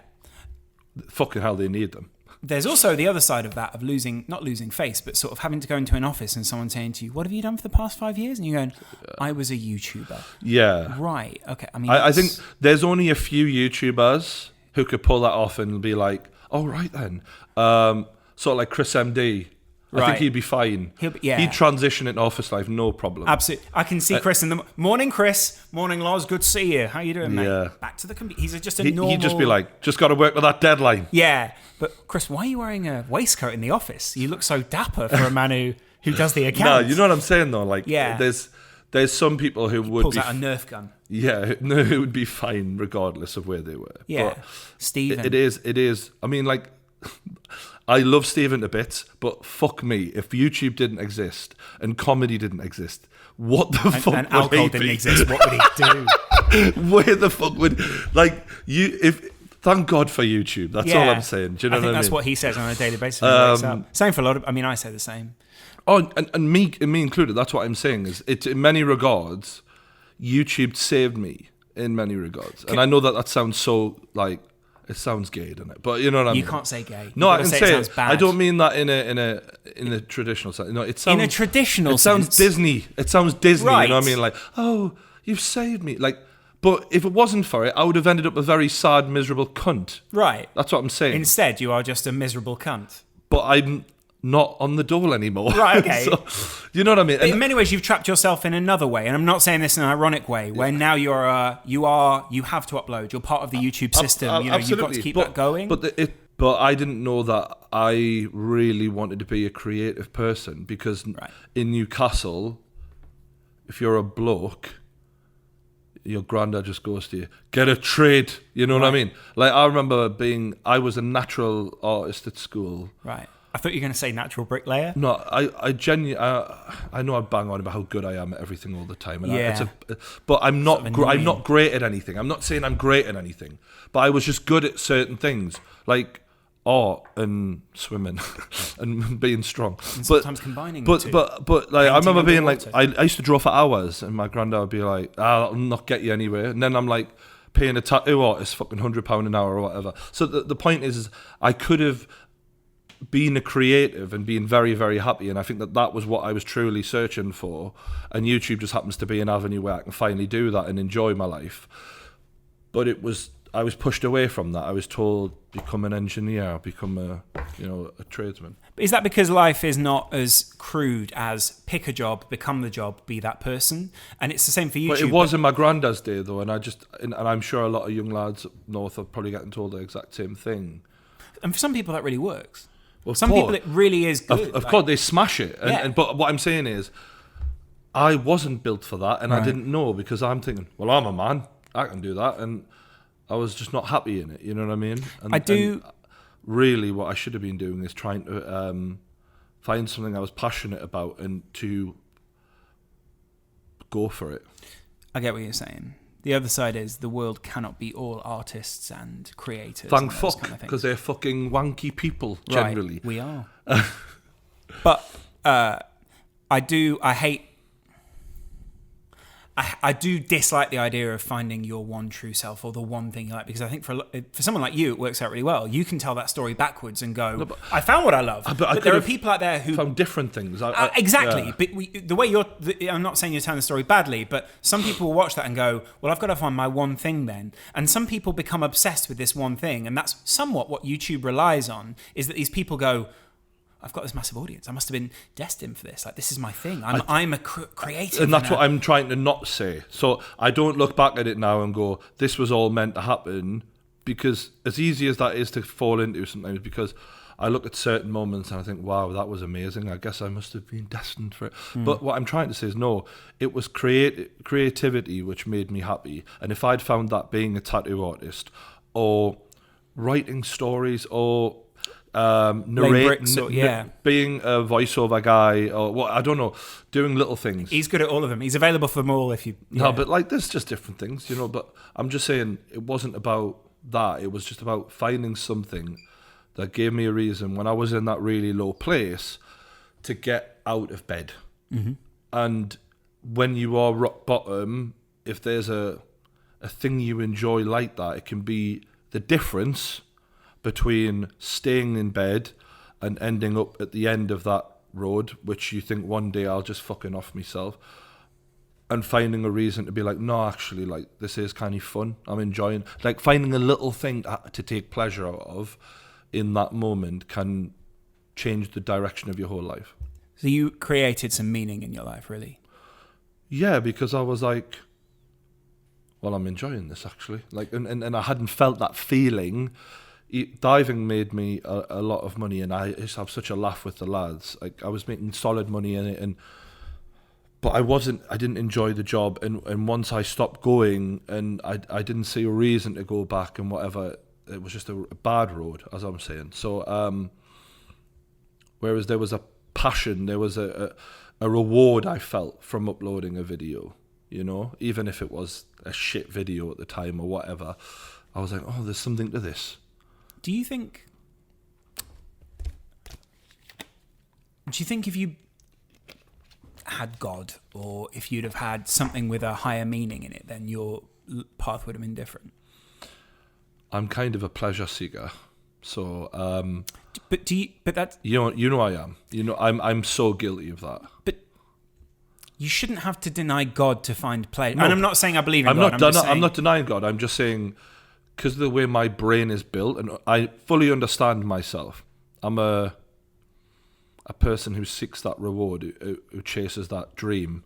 Fucking hell, they need them. There's also the other side of that, of not losing face, but sort of having to go into an office and someone saying to you, "What have you done for the past 5 years?" And you're going, "I was a YouTuber." Yeah. Right. Okay. I mean, I think there's only a few YouTubers who could pull that off and be like, "Oh, right then." Sort of like Chris MD. I Right. think he'd be fine. He'd transition into office life, no problem. Absolutely. I can see Chris in the morning. Chris, morning, Loz. Good to see you. How you doing, mate? Yeah. Back to the computer. He's just a normal. He'd just be like, "Just got to work with that deadline." Yeah, but Chris, why are you wearing a waistcoat in the office? You look so dapper for a man who does the accounts. No, you know what I'm saying though. Like, Yeah. there's some people who would Pulls be out a Nerf gun. yeah, no, who would be fine regardless of where they were. Yeah, But Stephen. it is. I mean, like, I love Stephen to bits, but fuck me, if YouTube didn't exist and comedy didn't exist, what the fuck and would alcohol he didn't be? exist. What would he do? Where the fuck would thank God for YouTube. That's all I'm saying. Do you know I think what I that's mean? what he says on a daily basis. When he wakes up. Same for a lot of. I mean, I say the same. Oh, and me included. That's what I'm saying. Is it in many regards, YouTube saved me in many regards, and I know that sounds so like it sounds gay, doesn't it? But you know what I mean. You can't say gay. No, I can say it. it. I don't mean that in a traditional sense. No, it sounds In a traditional It sounds sense. Disney. It sounds Disney. Right. You know what I mean? Like, oh, you've saved me. Like, but if it wasn't for it, I would have ended up a very sad, miserable cunt. Right. That's what I'm saying. Instead, you are just a miserable cunt. But I'm not on the dole anymore. Right, okay. So, you know what I mean? But in many ways, you've trapped yourself in another way, and I'm not saying this in an ironic way. Where now you have to upload. You're part of the YouTube system. You've got to keep that going. But I didn't know that I really wanted to be a creative person because in Newcastle, if you're a bloke, your granddad just goes to you, get a trade. You know what I mean? Like, I remember I was a natural artist at school. Right. I thought you were going to say natural bricklayer. No, I genuinely, I know I bang on about how good I am at everything all the time, and but I'm not, I'm not great at anything. I'm not saying I'm great at anything, but I was just good at certain things, like art and swimming and being strong. And sometimes combining the two. But like, I remember being like, underwater. I used to draw for hours, and my granddad would be like, "I'll not get you anywhere," and then I'm like, paying a tattoo artist fucking £100 an hour or whatever. So the point is I could have being a creative and being very, very happy, and I think that was what I was truly searching for, and YouTube just happens to be an avenue where I can finally do that and enjoy my life. But I was pushed away from that. I was told, become an engineer, become a tradesman. Is that because life is not as crude as pick a job, become the job, be that person? And it's the same for YouTube. But it was in my granddad's day though, and I'm sure a lot of young lads up north are probably getting told the exact same thing. And for some people that really works. Well, some people it really is good. Of course, they smash it. But what I'm saying is, I wasn't built for that, and I didn't know, because I'm thinking, well, I'm a man, I can do that, and I was just not happy in it. You know what I mean? And really, what I should have been doing is trying to find something I was passionate about and to go for it. I get what you're saying. The other side is the world cannot be all artists and creators. Thank fuck, because they're fucking wanky people, generally. Right, we are. But I do dislike the idea of finding your one true self, or the one thing you like, because I think for someone like you, it works out really well. You can tell that story backwards and go, I found what I love. But there are people out there who found different things. Exactly. Yeah. But the way I'm not saying you're telling the story badly, but some people will watch that and go, well, I've got to find my one thing then. And some people become obsessed with this one thing. And that's somewhat what YouTube relies on, is that these people go, I've got this massive audience. I must have been destined for this. Like, this is my thing. I'm a creative. And that's what I'm trying to not say. So I don't look back at it now and go, this was all meant to happen, because as easy as that is to fall into sometimes, because I look at certain moments and I think, wow, that was amazing. I guess I must have been destined for it. But what I'm trying to say is, no, it was creativity which made me happy. And if I'd found that being a tattoo artist, or writing stories, or narrating, being a voiceover guy, or what, I don't know, doing little things. He's good at all of them. He's available for them all if you... Yeah. No, but like, there's just different things, but I'm just saying, it wasn't about that. It was just about finding something that gave me a reason when I was in that really low place to get out of bed. Mm-hmm. And when you are rock bottom, if there's a thing you enjoy like that, it can be the difference between staying in bed and ending up at the end of that road, which you think one day I'll just fucking off myself, and finding a reason to be like, no, actually, like, this is kind of fun. I'm enjoying, like, finding a little thing to take pleasure out of in that moment can change the direction of your whole life. So you created some meaning in your life, really? Yeah, because I was like, well, I'm enjoying this, actually. Like, and I hadn't felt that feeling. Diving made me a lot of money, and I used to have such a laugh with the lads. Like, I was making solid money in it, but I didn't enjoy the job. And once I stopped going, and I didn't see a reason to go back and whatever, it was just a bad road, as I'm saying. So, whereas there was a passion, there was a reward I felt from uploading a video, you know, even if it was a shit video at the time or whatever. I was like, oh, there's something to this. Do you think if you had God, or if you'd have had something with a higher meaning in it, then your path would have been different? I'm kind of a pleasure seeker, so but that's, you know I am. You know, I'm so guilty of that. But you shouldn't have to deny God to find pleasure. No, and I'm not saying I believe in God. I'm not denying God. I'm just saying, because of the way my brain is built, and I fully understand myself. I'm a person who seeks that reward, who chases that dream.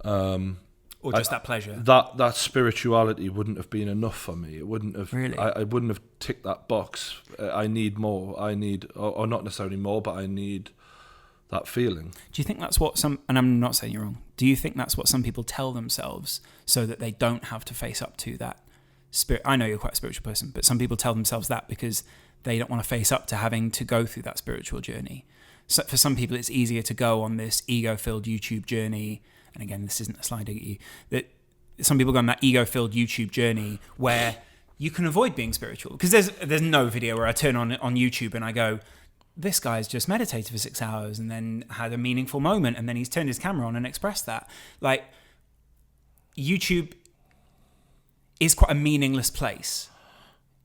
Or just that pleasure. That spirituality wouldn't have been enough for me. It wouldn't have. Really? I wouldn't have ticked that box. I need more. I need, or not necessarily more, but I need that feeling. Do you think that's what and I'm not saying you're wrong, do you think that's what some people tell themselves so that they don't have to face up to that spirit? I know you're quite a spiritual person, but some people tell themselves that because they don't want to face up to having to go through that spiritual journey. So for some people, it's easier to go on this ego-filled YouTube journey. And again, this isn't a slide at you. That some people go on that ego-filled YouTube journey where you can avoid being spiritual. Because there's no video where I turn on YouTube and I go, this guy's just meditated for 6 hours and then had a meaningful moment, and then he's turned his camera on and expressed that. Like, YouTube is quite a meaningless place.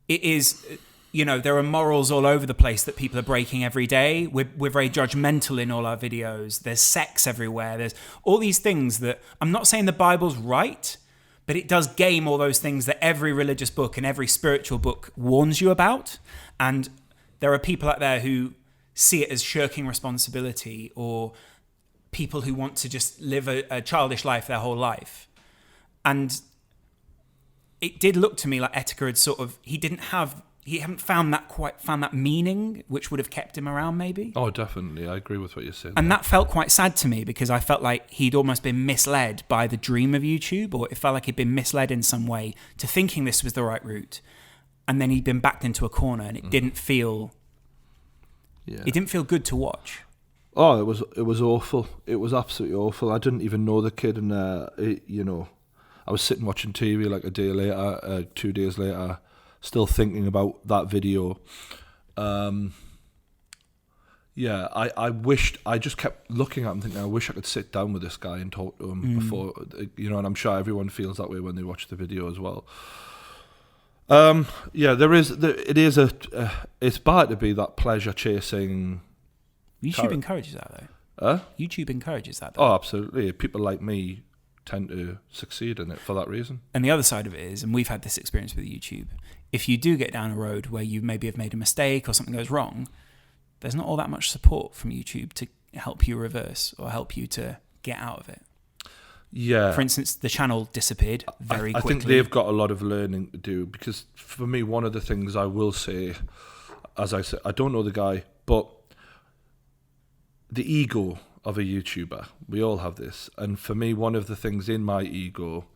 It is, you know, there are morals all over the place that people are breaking every day. We're very judgmental in all our videos. There's sex everywhere. There's all these things that, I'm not saying the Bible's right, but it does game all those things that every religious book and every spiritual book warns you about. And there are people out there who see it as shirking responsibility, or people who want to just live a childish life their whole life. And it did look to me like Etika had sort of, he hadn't found that meaning which would have kept him around, maybe. Oh, definitely. I agree with what you're saying. And that felt quite sad to me, because I felt like he'd almost been misled by the dream of YouTube, or it felt like he'd been misled in some way to thinking this was the right route. And then he'd been backed into a corner, and it didn't feel... Yeah. It didn't feel good to watch. Oh, it was awful. It was absolutely awful. I didn't even know the kid, and you know, I was sitting watching TV like a day later, 2 days later, still thinking about that video. Yeah, I just kept looking at him thinking, I wish I could sit down with this guy and talk to him before, you know, and I'm sure everyone feels that way when they watch the video as well. Yeah, it's bad to be that pleasure chasing. YouTube encourages that, though. YouTube encourages that, though. Oh, absolutely. People like me tend to succeed in it for that reason. And the other side of it is, and we've had this experience with YouTube, if you do get down a road where you maybe have made a mistake or something goes wrong, there's not all that much support from YouTube to help you reverse or help you to get out of it. Yeah. For instance, the channel disappeared very quickly. I think they've got a lot of learning to do, because for me, one of the things I will say, as I said, I don't know the guy, but the ego of a YouTuber, we all have this. And for me, one of the things in my ego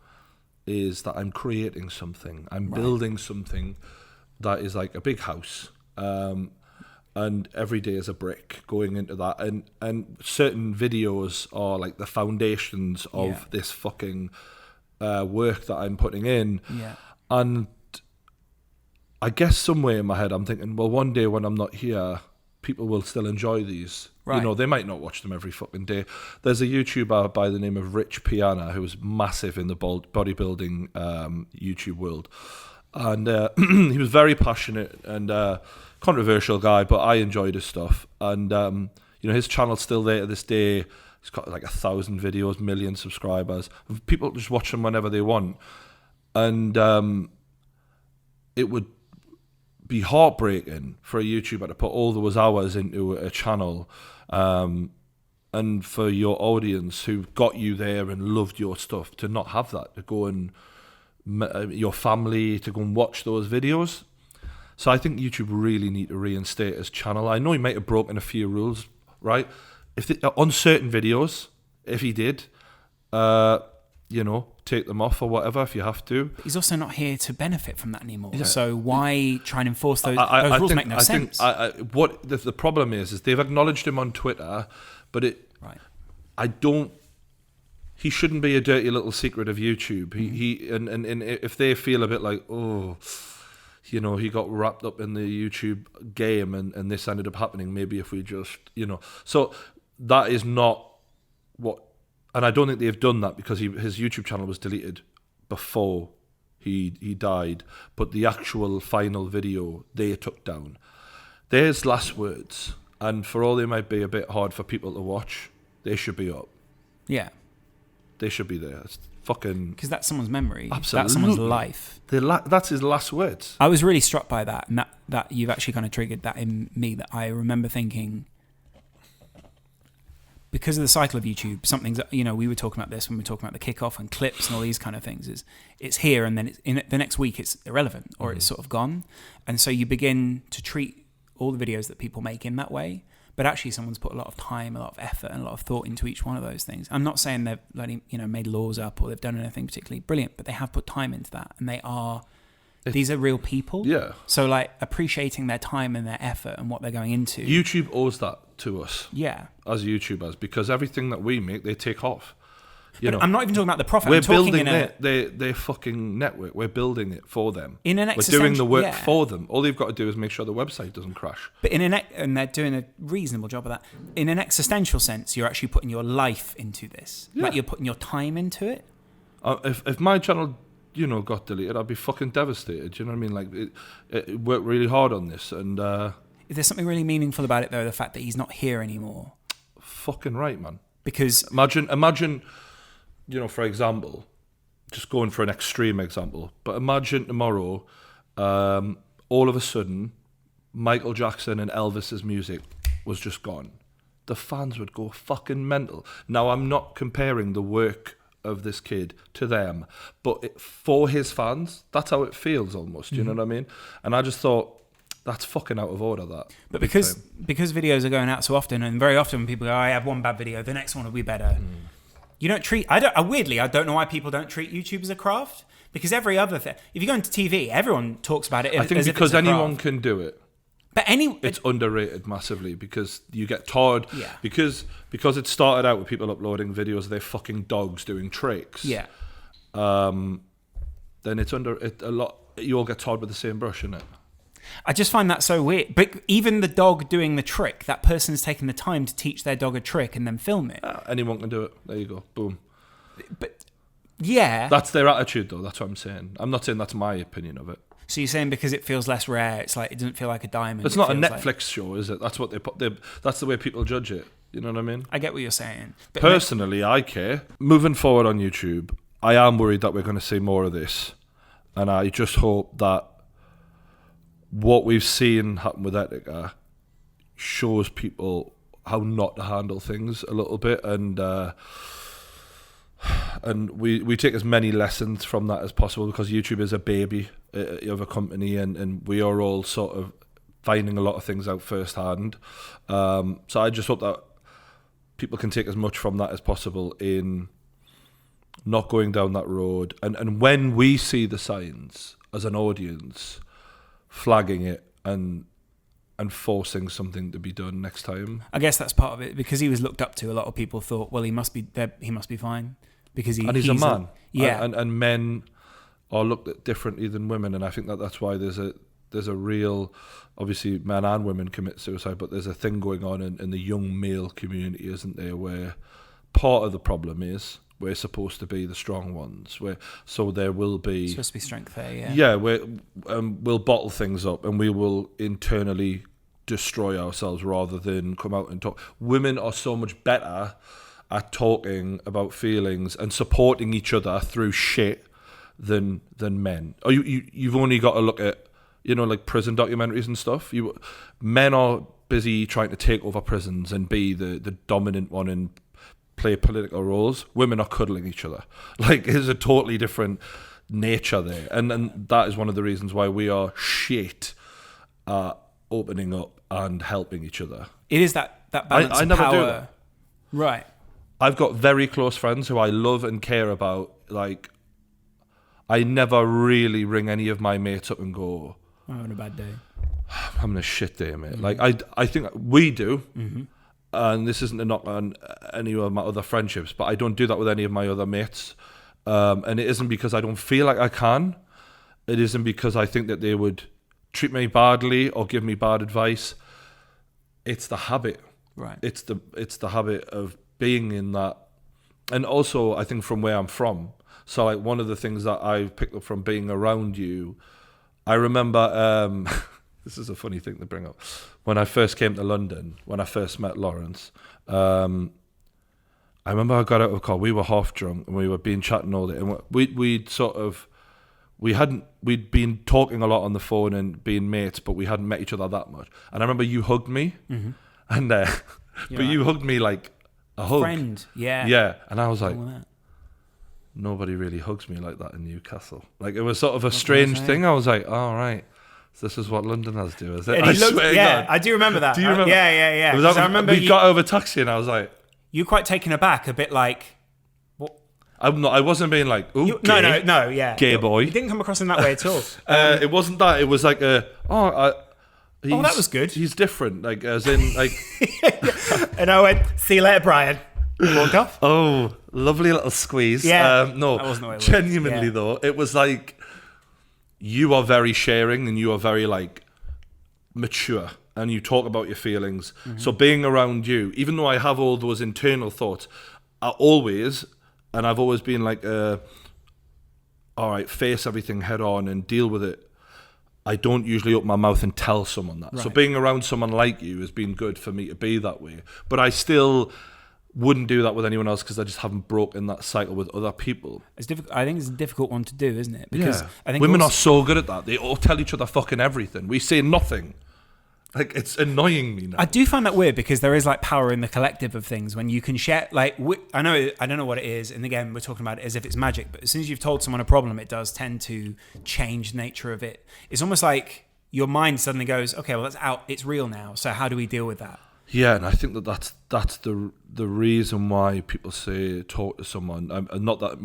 is that I'm creating something. I'm building something that is like a big house. And every day is a brick going into that. And certain videos are like the foundations of this fucking work that I'm putting in. Yeah. And I guess somewhere in my head, I'm thinking, well, one day when I'm not here, people will still enjoy these. Right. You know, they might not watch them every fucking day. There's a YouTuber by the name of Rich Piana who's massive in the bodybuilding YouTube world. And he was very passionate and controversial guy, but I enjoyed his stuff. And his channel's still there to this day. He's got like 1,000 videos, million subscribers. People just watch him whenever they want. And it would be heartbreaking for a YouTuber to put all those hours into a channel, and for your audience who got you there and loved your stuff to not have that, to go and your family to go and watch those videos. So I think YouTube really need to reinstate his channel. I know he might have broken a few rules, right? On certain videos, if he did, take them off or whatever if you have to. But he's also not here to benefit from that anymore. Yeah. So why try and enforce those? Those rules make no sense. What the problem is they've acknowledged him on Twitter, but he shouldn't be a dirty little secret of YouTube. And if they feel a bit like, he got wrapped up in the YouTube game and this ended up happening, maybe if we just, So that is not what... And I don't think they've done that because his YouTube channel was deleted before he died. But the actual final video they took down. There's last words. And for all they might be a bit hard for people to watch, they should be up. Yeah. They should be there. It's fucking... Because that's someone's memory. Absolutely. That's someone's life. That's his last words. I was really struck by that. And that you've actually kind of triggered that in me, that I remember thinking... Because of the cycle of YouTube, something that, we were talking about this when we were talking about the kickoff and clips and all these kind of things, is it's here and then in the next week it's irrelevant or it's sort of gone. And so you begin to treat all the videos that people make in that way, but actually someone's put a lot of time, a lot of effort and a lot of thought into each one of those things. I'm not saying they've made laws up or they've done anything particularly brilliant, but they have put time into that, and these are real people. Yeah. So appreciating their time and their effort and what they're going into. YouTube owes that to us. Yeah. As YouTubers, because everything that we make, they take off. I'm not even talking about the profit. We're building their fucking network. We're building it for them. We're doing the work for them. All they've got to do is make sure the website doesn't crash. But and they're doing a reasonable job of that. In an existential sense, you're actually putting your life into this. Yeah. You're putting your time into it. If my channel, got deleted, I'd be fucking devastated. You know what I mean? It worked really hard on this, and is there something really meaningful about it though? The fact that he's not here anymore. Fucking right, man. Because imagine, for example, just going for an extreme example, but imagine tomorrow, all of a sudden, Michael Jackson and Elvis's music was just gone. The fans would go fucking mental. Now, I'm not comparing the work of this kid to them, but for his fans, that's how it feels almost. You know what I mean? And I just thought, that's fucking out of order, that. But because videos are going out so often, and very often when people go, I have one bad video, the next one will be better. You don't treat... I don't know why people don't treat YouTube as a craft. Because every other thing... If you go into TV, everyone talks about it I think because anyone can do it. But it's underrated massively because you get tired. Yeah. Because it started out with people uploading videos of their fucking dogs doing tricks. Yeah. Then it's a lot... You all get tired with the same brush, innit? I just find that so weird. But even the dog doing the trick, that person's taking the time to teach their dog a trick and then film it. Anyone can do it. There you go. Boom. But, yeah. That's their attitude, though. That's what I'm saying. I'm not saying that's my opinion of it. So you're saying because it feels less rare, it's like it doesn't feel like a diamond. It's not a Netflix show, is it? That's what they put. That's the way people judge it. You know what I mean? I get what you're saying. But personally, I care. Moving forward on YouTube, I am worried that we're going to see more of this, and I just hope that what we've seen happen with Etika shows people how not to handle things a little bit, and we take as many lessons from that as possible, because YouTube is a baby of a company, and we are all sort of finding a lot of things out firsthand. So I just hope that people can take as much from that as possible in not going down that road, and when we see the signs as an audience, flagging it and forcing something to be done next time. I guess that's part of it, because he was looked up to. A lot of people thought, well, he must be fine because he's a man. Yeah, and men are looked at differently than women, and I think that's why there's a real, obviously men and women commit suicide, but there's a thing going on in the young male community, isn't there, where part of the problem is we're supposed to be the strong ones. So there will be supposed to be strength there. Yeah. Yeah, we'll bottle things up and we will internally destroy ourselves rather than come out and talk. Women are so much better at talking about feelings and supporting each other through shit than men. Or you've only got to look at, like prison documentaries and stuff. Men are busy trying to take over prisons and be the dominant one and play political roles. Women are cuddling each other. Like, there's a totally different nature there. And that is one of the reasons why we are shit at opening up and helping each other. It is that balance of never power. do that. Right. I've got very close friends who I love and care about. Like, I never really ring any of my mates up and go, I'm having a bad day. I'm having a shit day, mate. Like, I think we do. Mm-hmm. And this isn't a knock on any of my other friendships, but I don't do that with any of my other mates. And it isn't because I don't feel like I can. It isn't because I think that they would treat me badly or give me bad advice. It's the habit. Right. It's the habit of being in that. And also, I think from where I'm from. So, like, one of the things that I've picked up from being around you, I remember... this is a funny thing to bring up. When I first came to London, when I first met Laurence, I remember I got out of a car. We were half drunk and we were being chatting all day. And we'd been talking a lot on the phone and being mates, but we hadn't met each other that much. And I remember you hugged me, and you hugged me like a hug. Friend, yeah. Yeah, and I was like, nobody really hugs me like that in Newcastle. Like, it was sort of a strange thing. I was like, oh, right. This is what Londoners do, is it? I do remember that. Do you remember? Yeah. I remember we got over taxi and I was like... You're quite taken aback, a bit like... What? I wasn't being like, ooh, gay. No, yeah. Gay boy. You didn't come across in that way at all. It wasn't that. It was like that was good. He's different, like, as in, like... And I went, see you later, Brian. Walk off. Oh, lovely little squeeze. Yeah. No, that wasn't the way it genuinely, though, it was like... You are very sharing and you are very, like, mature and you talk about your feelings. Mm-hmm. So being around you, even though I have all those internal thoughts, I've always been like, all right, face everything head on and deal with it. I don't usually open my mouth and tell someone that. Right. So being around someone like you has been good for me to be that way. But I still... wouldn't do that with anyone else because I just haven't broken that cycle with other people. It's difficult. I think it's a difficult one to do, isn't it? Because I think women are so good at that. They all tell each other fucking everything. We say nothing. Like, it's annoying me now. I do find that weird because there is like power in the collective of things when you can share. Like, I don't know what it is, and again, we're talking about it as if it's magic. But as soon as you've told someone a problem, it does tend to change the nature of it. It's almost like your mind suddenly goes, "Okay, well, that's out. It's real now. So how do we deal with that?" Yeah, and I think that's the reason why people say talk to someone. Not that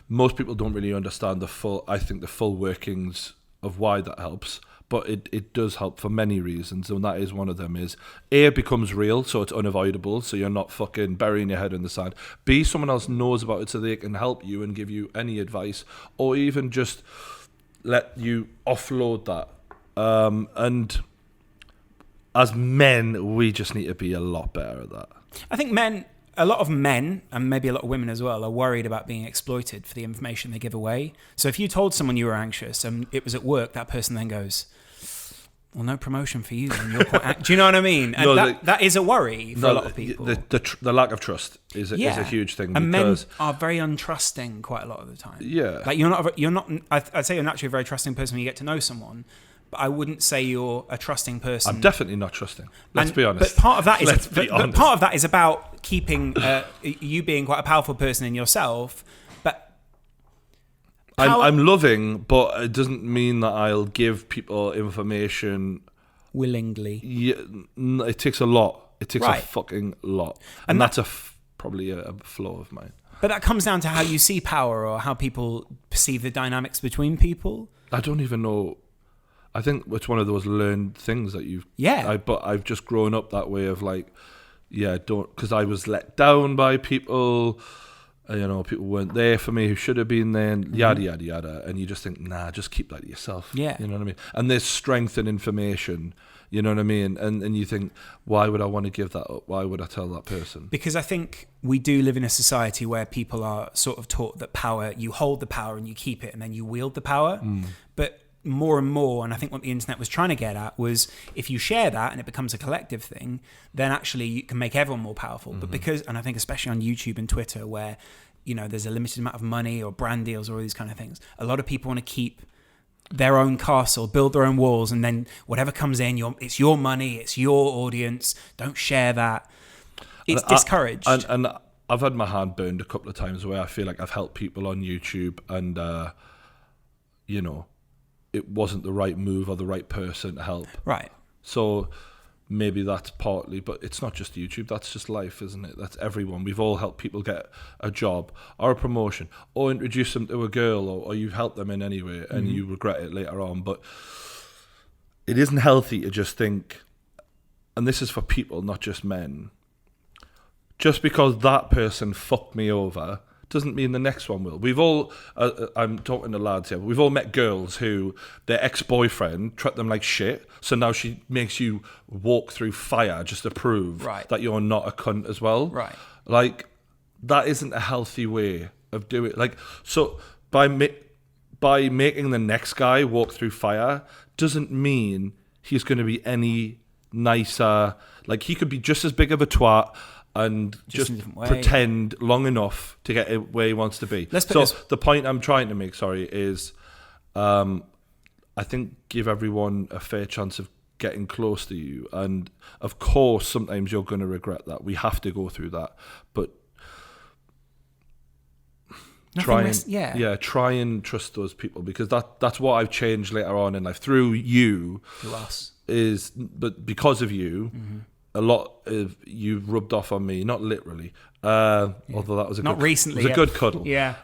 most people don't really understand the full workings of why that helps, but it does help for many reasons, and that is one of them. Is A, it becomes real, so it's unavoidable, so you're not fucking burying your head in the sand. B, someone else knows about it, so they can help you and give you any advice, or even just let you offload that. And as men, we just need to be a lot better at that. I think a lot of men, and maybe a lot of women as well, are worried about being exploited for the information they give away. So if you told someone you were anxious and it was at work, that person then goes, well, no promotion for you. And you're quite do you know what I mean? And that is a worry for a lot of people. The lack of trust is a huge thing. And men are very untrusting quite a lot of the time. Yeah. Like, you're not, I'd say you're naturally a very trusting person when you get to know someone. But I wouldn't say you're a trusting person. I'm definitely not trusting. Let's be honest. But part of that is about keeping you being quite a powerful person in yourself. But I'm loving, but it doesn't mean that I'll give people information willingly. Yeah, it takes a lot. It takes a fucking lot, and that's probably a flaw of mine. But that comes down to how you see power or how people perceive the dynamics between people. I don't even know. I think it's one of those learned things that you've... Yeah. But I've just grown up that way of like, because I was let down by people, people weren't there for me who should have been there, and yada, yada, yada. And you just think, nah, just keep that to yourself. Yeah. You know what I mean? And there's strength in information. You know what I mean? And you think, why would I want to give that up? Why would I tell that person? Because I think we do live in a society where people are sort of taught that power, you hold the power and you keep it and then you wield the power. But more and more, and I think what the internet was trying to get at was, if you share that and it becomes a collective thing, then actually you can make everyone more powerful. But because, and I think especially on YouTube and Twitter, where, you know, there's a limited amount of money or brand deals or all these kind of things, a lot of people want to keep their own castle, build their own walls, and then whatever comes in, it's your money, it's your audience, don't share that. It's discouraged. And I've had my hand burned a couple of times where I feel like I've helped people on YouTube and, you know, it wasn't the right move or the right person to help. Right. So maybe that's partly, but it's not just YouTube, that's just life, isn't it? That's everyone. We've all helped people get a job or a promotion or introduce them to a girl, or you've helped them in any way and you regret it later on. But it isn't healthy to just think, and this is for people, not just men, just because that person fucked me over doesn't mean the next one will. We've all, I'm talking to lads here, but we've all met girls who their ex-boyfriend treated them like shit, so now she makes you walk through fire just to prove that you're not a cunt as well. Right. Like, that isn't a healthy way of doing it. Like, so by making the next guy walk through fire doesn't mean he's going to be any nicer. Like, he could be just as big of a twat and just pretend long enough to get where he wants to be. So the point I'm trying to make, is I think give everyone a fair chance of getting close to you. And of course, sometimes you're going to regret that. We have to go through that. But try and trust those people, because that's what I've changed later on in life through you. Through us. But because of you, a lot of you rubbed off on me, not literally, although that was a good cuddle. Yeah.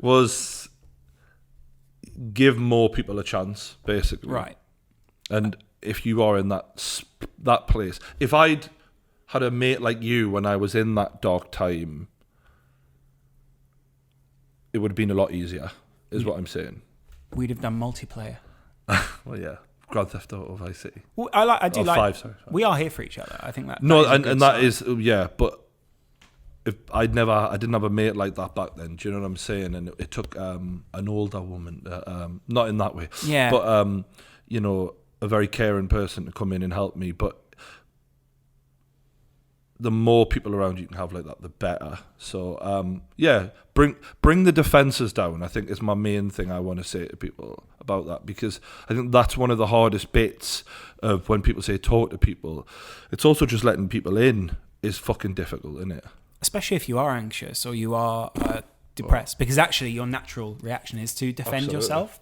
Was give more people a chance, basically. Right. And if you are in that place, if I'd had a mate like you when I was in that dark time, it would have been a lot easier, is what I'm saying. We'd have done multiplayer. Well, yeah. Grand Theft Auto Vice City. Well, I do like. 5, sorry. We are here for each other. I think that. That is but if I didn't have a mate like that back then. Do you know what I'm saying? And it took an older woman, not in that way, but you know, a very caring person to come in and help me. But the more people around you can have like that, the better. So bring the defenses down, I think, is my main thing I want to say to people about that, because I think that's one of the hardest bits of when people say talk to people. It's also just letting people in is fucking difficult, isn't it? Especially if you are anxious or you are depressed, because actually your natural reaction is to defend yourself.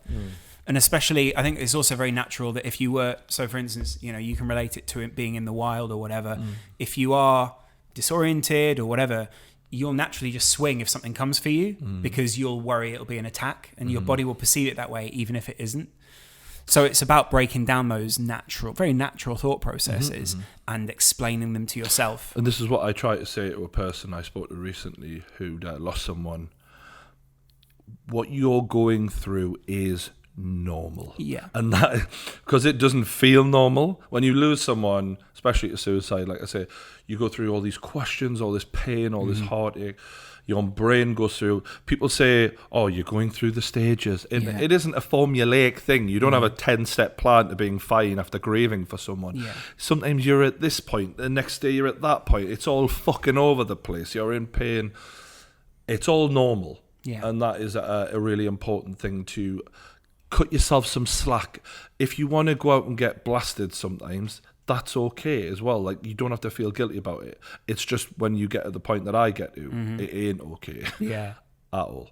And especially, I think it's also very natural that if you were, so for instance, you know, you can relate it to it being in the wild or whatever. If you are disoriented or whatever, you'll naturally just swing if something comes for you, because you'll worry it'll be an attack, and your body will perceive it that way even if it isn't. So it's about breaking down those very natural thought processes and explaining them to yourself. And this is what I try to say to a person I spoke to recently who'd lost someone. What you're going through is normal. Yeah. And that, because it doesn't feel normal when you lose someone, especially to suicide. Like I say, you go through all these questions, all this pain, all this heartache. Your brain goes through. People say, "Oh, you're going through the stages." It isn't a formulaic thing. You don't have a 10-step plan to being fine after grieving for someone. Yeah. Sometimes you're at this point, the next day you're at that point. It's all fucking over the place. You're in pain. It's all normal. Yeah. And that is a really important thing to cut yourself some slack. If you want to go out and get blasted sometimes, that's okay as well. Like, you don't have to feel guilty about it. It's just when you get to the point that I get to, it ain't okay. Yeah. At all.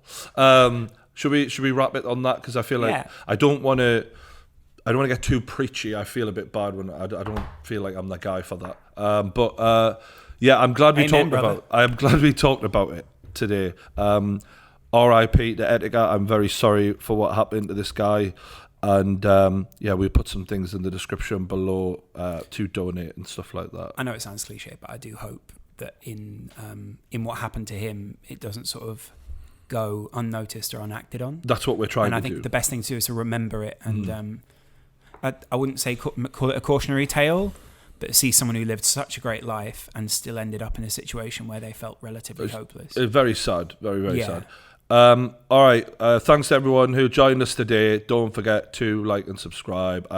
Should we wrap it on that? Because I feel like I don't want to get too preachy. I feel a bit bad when I don't feel like I'm the guy for that. I'm glad we talked about it today. R.I.P. to Etika. I'm very sorry for what happened to this guy. And we put some things in the description below to donate and stuff like that. I know it sounds cliche, but I do hope that in what happened to him, it doesn't sort of go unnoticed or unacted on. That's what we're trying to do. And I think the best thing to do is to remember it and I wouldn't say call it a cautionary tale, but see someone who lived such a great life and still ended up in a situation where they felt relatively hopeless. It's very sad, very sad. All right, thanks to everyone who joined us today. Don't forget to like and subscribe.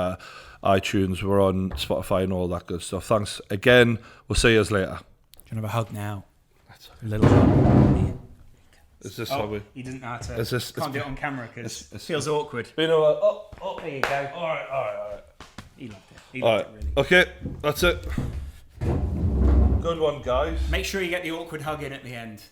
iTunes, we're on Spotify and all that good stuff. Thanks again. We'll see you later. Do you want to have a hug now? A little hug. Is this how we... He doesn't know how to... Can't do it on camera because it feels awkward. You know what? Oh, there you go. All right. He loved it. He loved it, really. Okay, that's it. Good one, guys. Make sure you get the awkward hug in at the end.